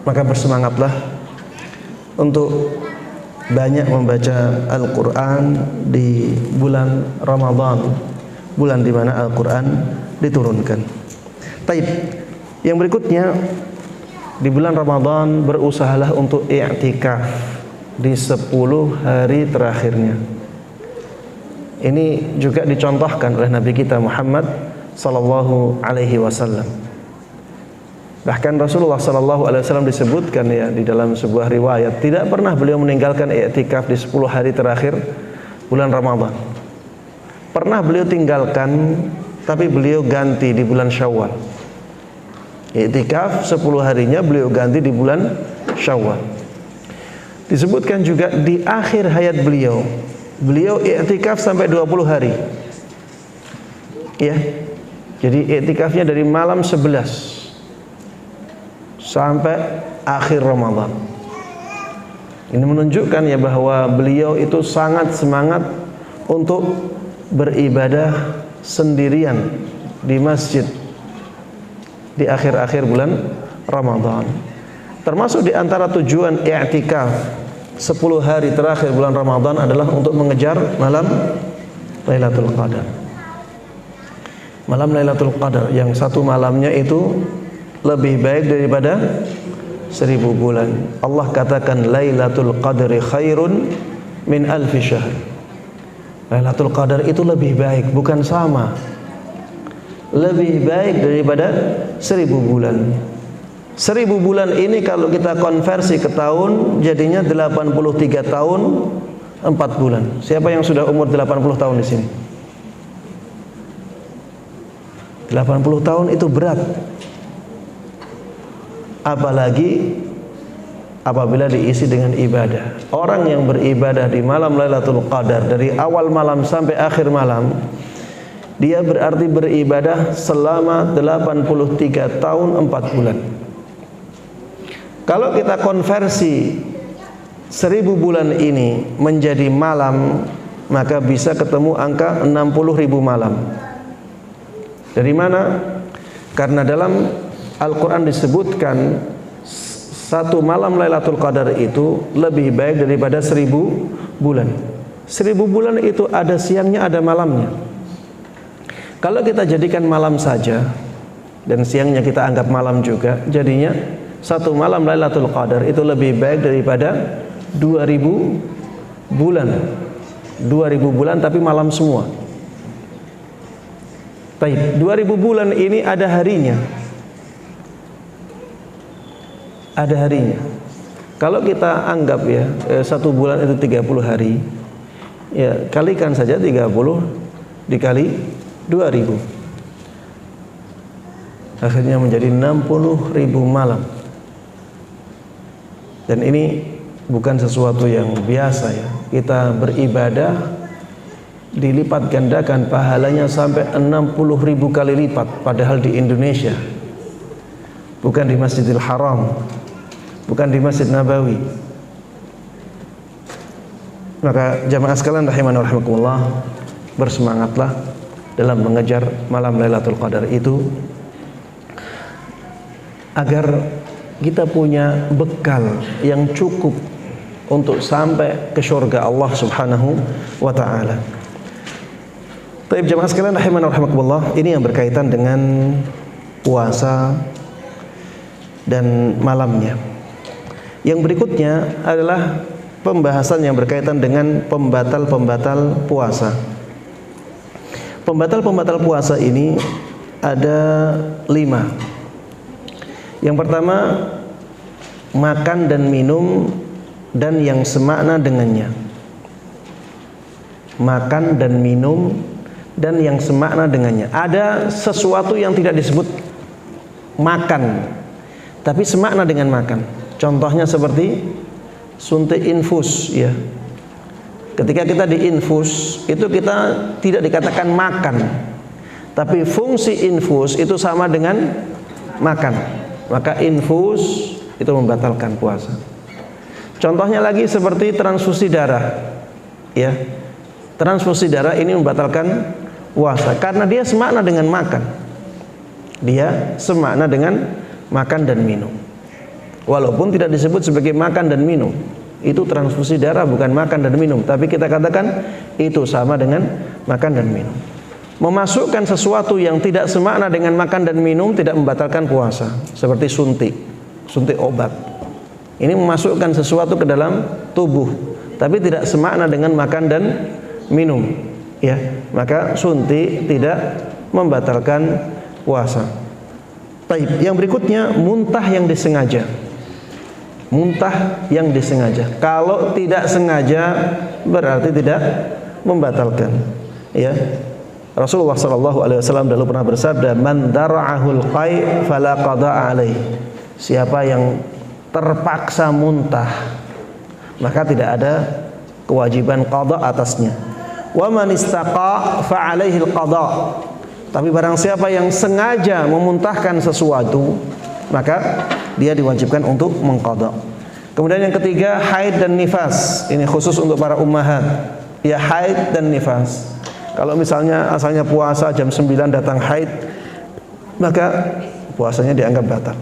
Maka bersemangatlah untuk banyak membaca Al-Quran di bulan Ramadan, bulan di mana Al-Quran diturunkan. Taib. Yang berikutnya, di bulan Ramadan berusahalah untuk i'tikaf di 10 hari terakhirnya. Ini juga dicontohkan oleh Nabi kita Muhammad sallallahu alaihi wasallam. Bahkan Rasulullah sallallahu alaihi wasallam disebutkan ya di dalam sebuah riwayat, tidak pernah beliau meninggalkan i'tikaf di 10 hari terakhir bulan Ramadan. Pernah beliau tinggalkan, tapi beliau ganti di bulan Syawal. I'tikaf 10 harinya beliau ganti di bulan Syawal. Disebutkan juga di akhir hayat beliau, beliau i'tikaf sampai 20 hari. Ya. Jadi i'tikafnya dari malam 11 sampai akhir Ramadan. Ini menunjukkan ya bahwa beliau itu sangat semangat untuk beribadah sendirian di masjid di akhir-akhir bulan Ramadan. Termasuk di antara tujuan i'tikaf 10 hari terakhir bulan Ramadan adalah untuk mengejar malam Lailatul Qadar. Malam Lailatul Qadar yang satu malamnya itu lebih baik daripada 1000 bulan. Allah katakan Lailatul Qadri khairun min alfi syahr. Lailatul Qadar itu lebih baik, bukan sama. Lebih baik daripada 1000 bulan. 1000 bulan ini kalau kita konversi ke tahun jadinya 83 tahun 4 bulan. Siapa yang sudah umur 80 tahun di sini? 80 tahun itu berat. Apalagi apabila diisi dengan ibadah. Orang yang beribadah di malam Lailatul Qadar dari awal malam sampai akhir malam, dia berarti beribadah selama 83 tahun 4 bulan. Kalau kita konversi 1000 bulan ini menjadi malam, maka bisa ketemu angka 60.000 malam. Dari mana? Karena dalam Al-Quran disebutkan satu malam Lailatul Qadar itu lebih baik daripada 1000 bulan. 1000 bulan itu ada siangnya, ada malamnya. Kalau kita jadikan malam saja dan siangnya kita anggap malam juga, jadinya satu malam Lailatul Qadar itu lebih baik daripada 2000 bulan. 2000 bulan tapi malam semua. Taib, 2000 bulan ini ada harinya. Ada harinya. Kalau kita anggap ya, 1 bulan itu 30 hari, ya kalikan saja 30 dikali 2000. Akhirnya menjadi 60.000 malam. Dan ini bukan sesuatu yang biasa ya. Kita beribadah dilipat gandakan pahalanya sampai 60.000 kali lipat, padahal di Indonesia, bukan di Masjidil Haram, bukan di Masjid Nabawi. Maka jamaah sekalian rahimani wa rahimakumullah, bersemangatlah dalam mengejar malam Lailatul Qadar itu, agar kita punya bekal yang cukup untuk sampai ke surga Allah Subhanahu wa taala. Baik jemaah sekalian rahimani wa rahimakumullah, ini yang berkaitan dengan puasa dan malamnya. Yang berikutnya adalah pembahasan yang berkaitan dengan pembatal-pembatal puasa. Pembatal-pembatal puasa ini ada 5. Yang pertama, makan dan minum dan yang semakna dengannya. Makan dan minum dan yang semakna dengannya. Ada sesuatu yang tidak disebut makan, tapi semakna dengan makan. Contohnya seperti suntik infus ya. Ketika kita diinfus, itu kita tidak dikatakan makan, tapi fungsi infus itu sama dengan makan. Maka infus itu membatalkan puasa. Contohnya lagi seperti transfusi darah ya. Transfusi darah ini membatalkan puasa karena dia semakna dengan makan. Dia semakna dengan makan dan minum. Walaupun tidak disebut sebagai makan dan minum. Itu transfusi darah, bukan makan dan minum, tapi kita katakan itu sama dengan makan dan minum. Memasukkan sesuatu yang tidak semakna dengan makan dan minum tidak membatalkan puasa. Seperti suntik obat. Ini memasukkan sesuatu ke dalam tubuh, tapi tidak semakna dengan makan dan minum ya, maka suntik tidak membatalkan puasa. Baik, yang berikutnya muntah yang disengaja. Muntah yang disengaja. Kalau tidak sengaja berarti tidak membatalkan. Ya. Rasulullah SAW dulu pernah bersabda, "Man dara'ahul qai' fala qada'a alaih." Siapa yang terpaksa muntah, maka tidak ada kewajiban qada atasnya. Wa man istaqa fa alaihi al-qada. Tapi barang siapa yang sengaja memuntahkan sesuatu, maka dia diwajibkan untuk mengqada. Kemudian yang ketiga, haid dan nifas. Ini khusus untuk para ummahat. Ya, haid dan nifas. Kalau misalnya asalnya puasa jam 9 datang haid, maka puasanya dianggap batal.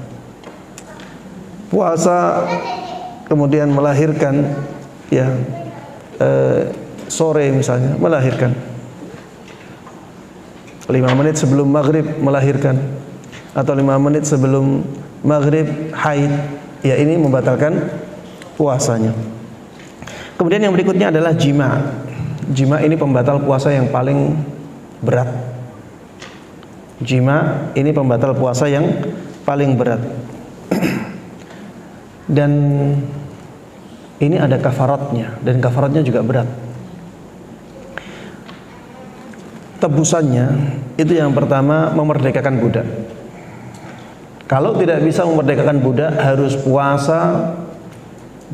Puasa kemudian melahirkan ya, sore misalnya melahirkan, 5 menit sebelum maghrib melahirkan, atau 5 menit sebelum maghrib haid, ya ini membatalkan puasanya. Kemudian yang berikutnya adalah jima. Jima ini pembatal puasa yang paling berat. Jima ini pembatal puasa yang paling berat. Dan ini ada kafaratnya, dan kafaratnya juga berat. Tebusannya itu yang pertama, memerdekakan budak. Kalau tidak bisa memerdekakan budak, harus puasa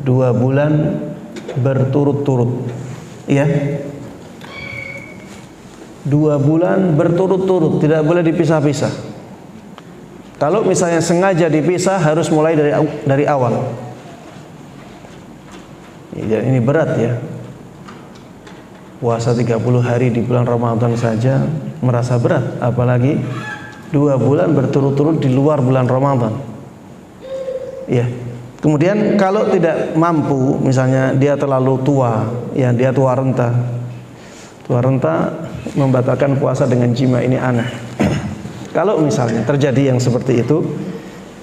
2 bulan berturut-turut. Ya, 2 bulan berturut-turut, tidak boleh dipisah-pisah. Kalau misalnya sengaja dipisah, harus mulai dari awal. Ya, ini berat ya. Puasa 30 hari di bulan Ramadan saja merasa berat, apalagi 2 bulan berturut-turut di luar bulan Ramadan. Ya. Kemudian kalau tidak mampu, misalnya dia terlalu tua, ya dia tua renta. Tua renta membatalkan puasa dengan jima, ini aneh. Kalau misalnya terjadi yang seperti itu,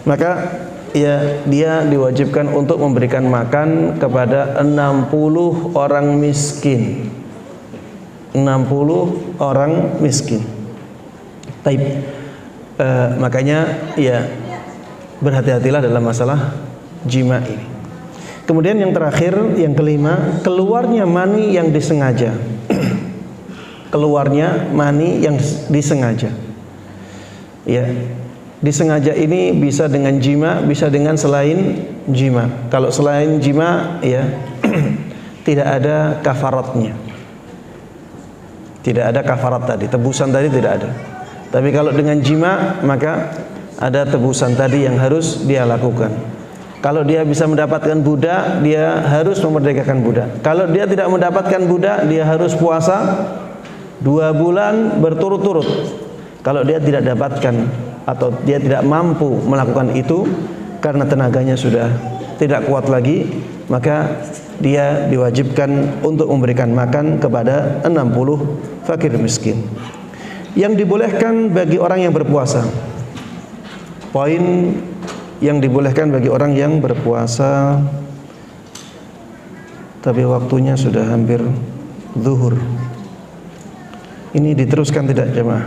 maka ya dia diwajibkan untuk memberikan makan kepada 60 orang miskin. 60 orang miskin. Taib. Makanya ya berhati-hatilah dalam masalah jima ini. Kemudian yang terakhir, yang kelima, keluarnya mani yang disengaja. Keluarnya mani yang disengaja. Ya, disengaja ini bisa dengan jima, bisa dengan selain jima. Kalau selain jima, ya tidak ada kafaratnya. Tidak ada kafarat tadi, tebusan tadi tidak ada. Tapi kalau dengan jima, maka ada tebusan tadi yang harus dia lakukan. Kalau dia bisa mendapatkan budak, dia harus memerdekakan budak. Kalau dia tidak mendapatkan budak, dia harus puasa 2 bulan berturut-turut. Kalau dia tidak dapatkan atau dia tidak mampu melakukan itu karena tenaganya sudah tidak kuat lagi, maka dia diwajibkan untuk memberikan makan kepada 60 fakir miskin. Yang dibolehkan bagi orang yang berpuasa. Poin yang dibolehkan bagi orang yang berpuasa, tapi waktunya sudah hampir zuhur. Ini diteruskan tidak jemaah?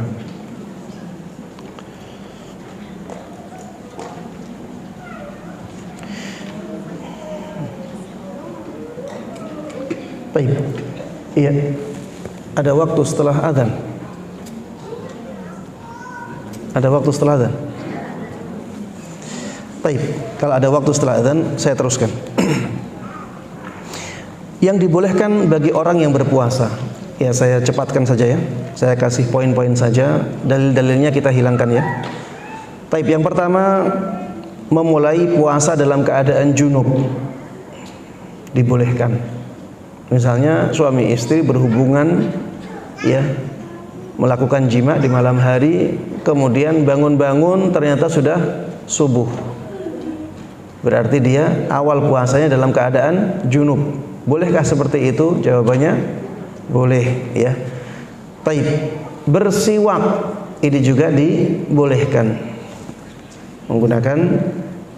Baik. Iya. Ada waktu setelah azan. Ada waktu setelah azan. Baik. Kalau ada waktu setelah azan, saya teruskan. Yang dibolehkan bagi orang yang berpuasa. Ya, saya cepatkan saja ya. Saya kasih poin-poin saja, dalil-dalilnya kita hilangkan ya. Baik, yang pertama, memulai puasa dalam keadaan junub. Dibolehkan. Misalnya suami istri berhubungan ya, melakukan jima di malam hari, kemudian bangun-bangun ternyata sudah subuh. Berarti dia awal puasanya dalam keadaan junub. Bolehkah seperti itu? Jawabannya boleh ya. Taib. Bersiwak ini juga dibolehkan. Menggunakan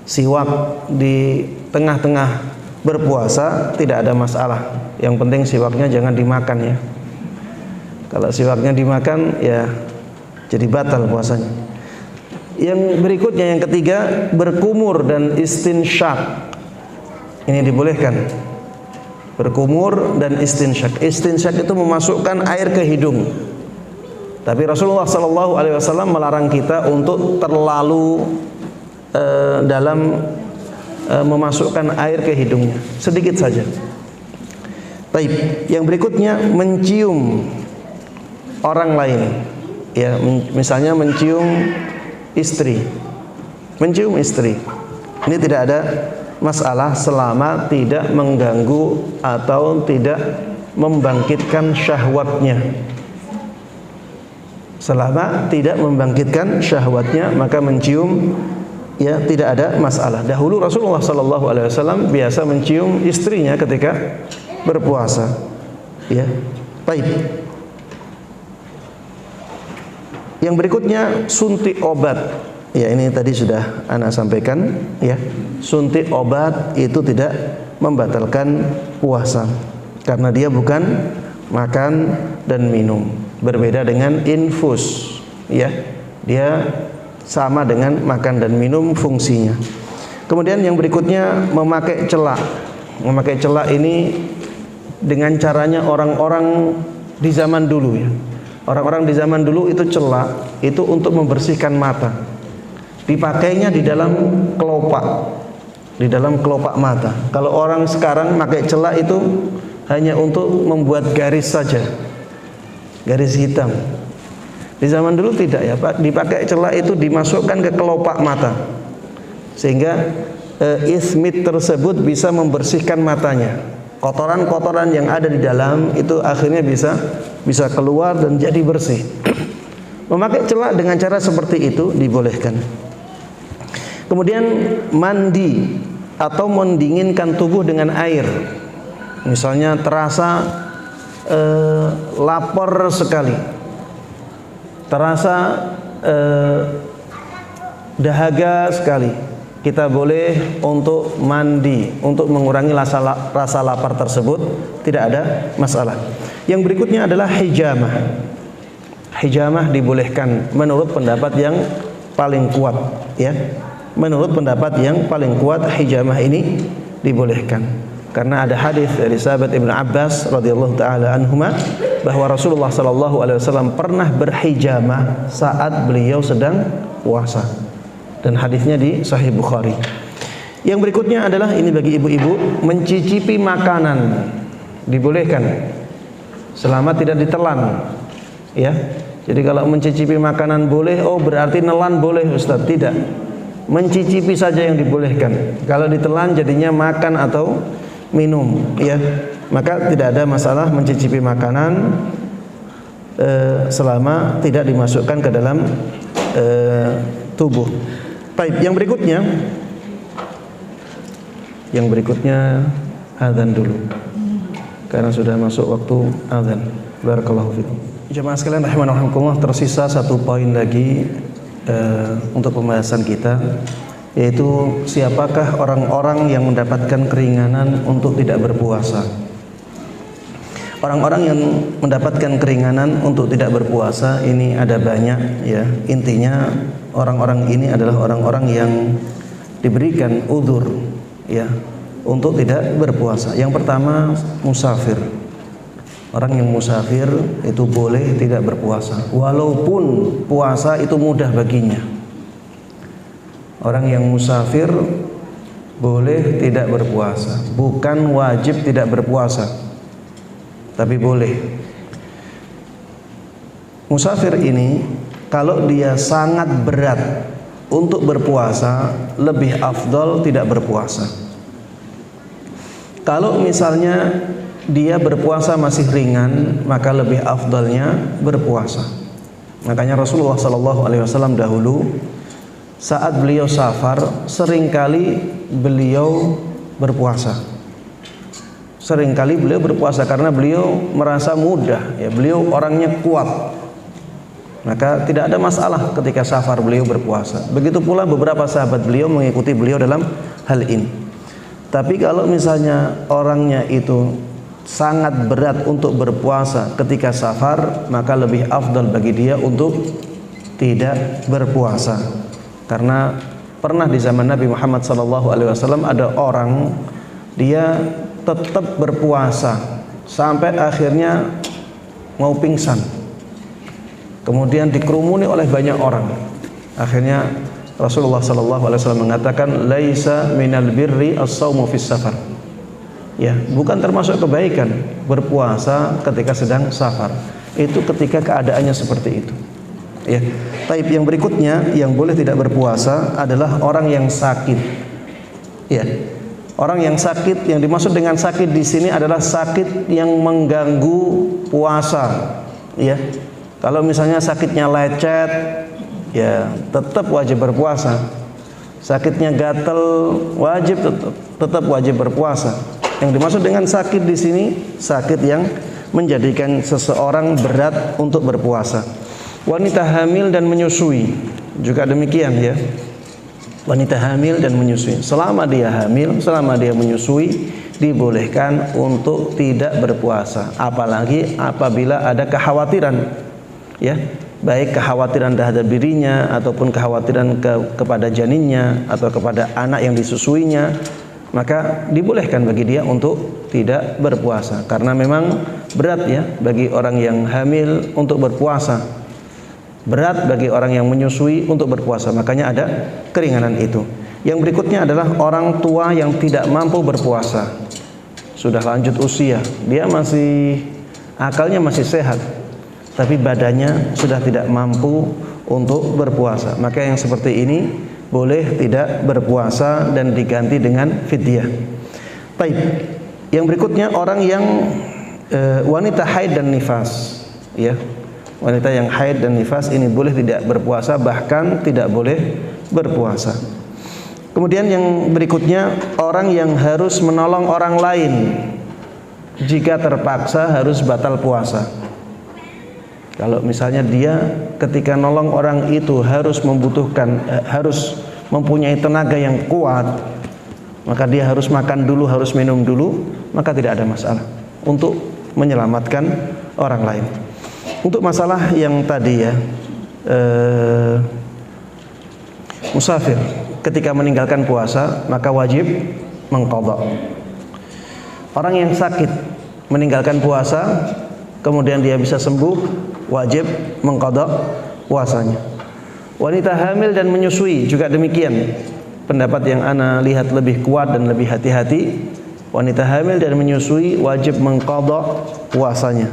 siwak di tengah-tengah berpuasa tidak ada masalah. Yang penting siwaknya jangan dimakan ya. Kalau siwaknya dimakan ya jadi batal puasanya. Yang berikutnya, yang ketiga, berkumur dan istinsyak. Ini dibolehkan. Berkumur dan istinsyak. Istinsyak itu memasukkan air ke hidung. Tapi Rasulullah SAW melarang kita untuk terlalu dalam memasukkan air ke hidungnya, sedikit saja. Baik. Yang berikutnya, mencium orang lain. Ya, misalnya mencium istri. Mencium istri. Ini tidak ada masalah selama tidak mengganggu atau tidak membangkitkan syahwatnya. Selama tidak membangkitkan syahwatnya, maka mencium ya tidak ada masalah. Dahulu Rasulullah SAW biasa mencium istrinya ketika berpuasa. Ya, baik. Yang berikutnya, suntik obat. Ya, ini tadi sudah ana sampaikan ya. Suntik obat itu tidak membatalkan puasa karena dia bukan makan dan minum. Berbeda dengan infus ya. Dia sama dengan makan dan minum fungsinya. Kemudian yang berikutnya, memakai celak. Memakai celak ini dengan caranya orang-orang di zaman dulu ya. Orang-orang di zaman dulu itu celak itu untuk membersihkan mata. Dipakainya di dalam kelopak. Di dalam kelopak mata. Kalau orang sekarang pakai celak itu hanya untuk membuat garis saja. Garis hitam. Di zaman dulu tidak ya, Pak. Dipakai celak itu dimasukkan ke kelopak mata. Sehingga ismit tersebut bisa membersihkan matanya. Kotoran-kotoran yang ada di dalam itu akhirnya bisa keluar dan jadi bersih. Memakai celak dengan cara seperti itu dibolehkan. Kemudian mandi atau mendinginkan tubuh dengan air. Misalnya terasa lapar sekali, terasa dahaga sekali, kita boleh untuk mandi untuk mengurangi rasa lapar tersebut, tidak ada masalah. Yang berikutnya adalah hijamah. hijamah dibolehkan menurut pendapat yang paling kuat, ya. Menurut pendapat yang paling kuat hijamah ini dibolehkan. Karena ada hadis dari sahabat Ibnu Abbas radhiyallahu taala anhuma bahwa Rasulullah sallallahu alaihi wasallam pernah berhijamah saat beliau sedang puasa. Dan hadisnya di Sahih Bukhari. Yang berikutnya adalah ini bagi ibu-ibu, mencicipi makanan dibolehkan selama tidak ditelan, ya. Jadi kalau mencicipi makanan boleh, oh berarti nelan boleh, Ustaz. Tidak. Mencicipi saja yang dibolehkan. Kalau ditelan jadinya makan atau minum, ya. Maka tidak ada masalah mencicipi makanan selama tidak dimasukkan ke dalam tubuh. Baik, yang berikutnya azan dulu. Karena sudah masuk waktu azan. Barakallahu fikum. Jemaah sekalian rahimanallah, tersisa satu poin lagi untuk pembahasan kita, yaitu siapakah orang-orang yang mendapatkan keringanan untuk tidak berpuasa. Orang-orang yang mendapatkan keringanan untuk tidak berpuasa ini ada banyak, ya. Intinya orang-orang ini adalah orang-orang yang diberikan udzur, ya, untuk tidak berpuasa. Yang pertama, musafir. Orang yang musafir itu boleh tidak berpuasa, walaupun puasa itu mudah baginya. Orang yang musafir boleh tidak berpuasa, bukan wajib tidak berpuasa, tapi boleh. Musafir ini kalau dia sangat berat untuk berpuasa, lebih afdol tidak berpuasa. Kalau misalnya dia berpuasa masih ringan, maka lebih afdalnya berpuasa. Makanya Rasulullah SAW dahulu saat beliau safar, seringkali beliau berpuasa. Seringkali beliau berpuasa karena beliau merasa mudah, ya, beliau orangnya kuat. Maka tidak ada masalah ketika safar beliau berpuasa. Begitu pula beberapa sahabat beliau mengikuti beliau dalam hal ini. Tapi kalau misalnya orangnya itu sangat berat untuk berpuasa ketika safar, maka lebih afdal bagi dia untuk tidak berpuasa. Karena pernah di zaman Nabi Muhammad SAW ada orang, dia tetap berpuasa sampai akhirnya mau pingsan, kemudian dikerumuni oleh banyak orang. Akhirnya Rasulullah SAW mengatakan, laisa minal birri as-saumu fis safar. Ya, bukan termasuk kebaikan berpuasa ketika sedang safar. Itu ketika keadaannya seperti itu. Ya. Taib yang berikutnya yang boleh tidak berpuasa adalah orang yang sakit. Ya. Orang yang sakit, yang dimaksud dengan sakit di sini adalah sakit yang mengganggu puasa. Ya. Kalau misalnya sakitnya lecet, ya tetap wajib berpuasa. Sakitnya gatal, tetap wajib berpuasa. Yang dimaksud dengan sakit di sini sakit yang menjadikan seseorang berat untuk berpuasa. Wanita hamil dan menyusui juga demikian, ya. Wanita hamil dan menyusui, selama dia hamil, selama dia menyusui, dibolehkan untuk tidak berpuasa. Apalagi apabila ada kekhawatiran, ya, baik kekhawatiran terhadap dirinya ataupun kekhawatiran kepada janinnya atau kepada anak yang disusuinya, maka dibolehkan bagi dia untuk tidak berpuasa. Karena memang berat, ya, bagi orang yang hamil untuk berpuasa, berat bagi orang yang menyusui untuk berpuasa. Makanya ada keringanan itu. Yang berikutnya adalah orang tua yang tidak mampu berpuasa, sudah lanjut usia, dia masih akalnya masih sehat, tapi badannya sudah tidak mampu untuk berpuasa. Maka yang seperti ini boleh tidak berpuasa dan diganti dengan fidyah. Baik. Yang berikutnya orang yang wanita haid dan nifas, ya. Wanita yang haid dan nifas ini boleh tidak berpuasa, bahkan tidak boleh berpuasa. Kemudian yang berikutnya orang yang harus menolong orang lain, jika terpaksa harus batal puasa. Kalau misalnya dia ketika nolong orang itu harus mempunyai tenaga yang kuat, maka dia harus makan dulu, harus minum dulu, maka tidak ada masalah untuk menyelamatkan orang lain. Untuk masalah yang tadi ya, musafir ketika meninggalkan puasa maka wajib mengqadha. Orang yang sakit meninggalkan puasa kemudian dia bisa sembuh, wajib mengqadha puasanya. Wanita hamil dan menyusui juga demikian. Pendapat yang ana lihat lebih kuat dan lebih hati-hati, wanita hamil dan menyusui wajib mengqadha puasanya.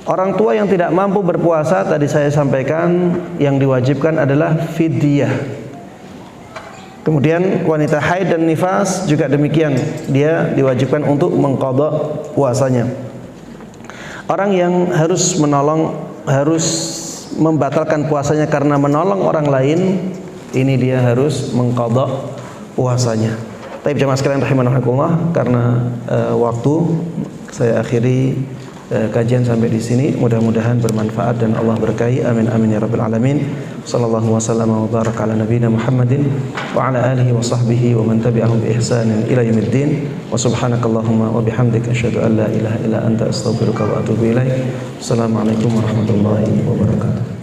Orang tua yang tidak mampu berpuasa, tadi saya sampaikan yang diwajibkan adalah fidyah. Kemudian wanita haid dan nifas juga demikian, dia diwajibkan untuk mengqadha puasanya. Orang yang harus membatalkan puasanya karena menolong orang lain, ini dia harus mengqadha puasanya. Tapi jemaah sekalian rahimanahumullah, karena waktu saya akhiri kajian sampai di sini. Mudah-mudahan bermanfaat dan Allah berkahi. Amin amin ya rabbil alamin. Sallallahu wasallam wa baraka ala nabiyyina Muhammadin wa ala alihi wa sahbihi wa man tabi'ahum bi ihsanin ila yaumiddin. Wa subhanakallahumma wa bihamdika asyhadu an la ilaha illa anta astaghfiruka wa atubu ilaik. Assalamualaikum warahmatullahi wabarakatuh.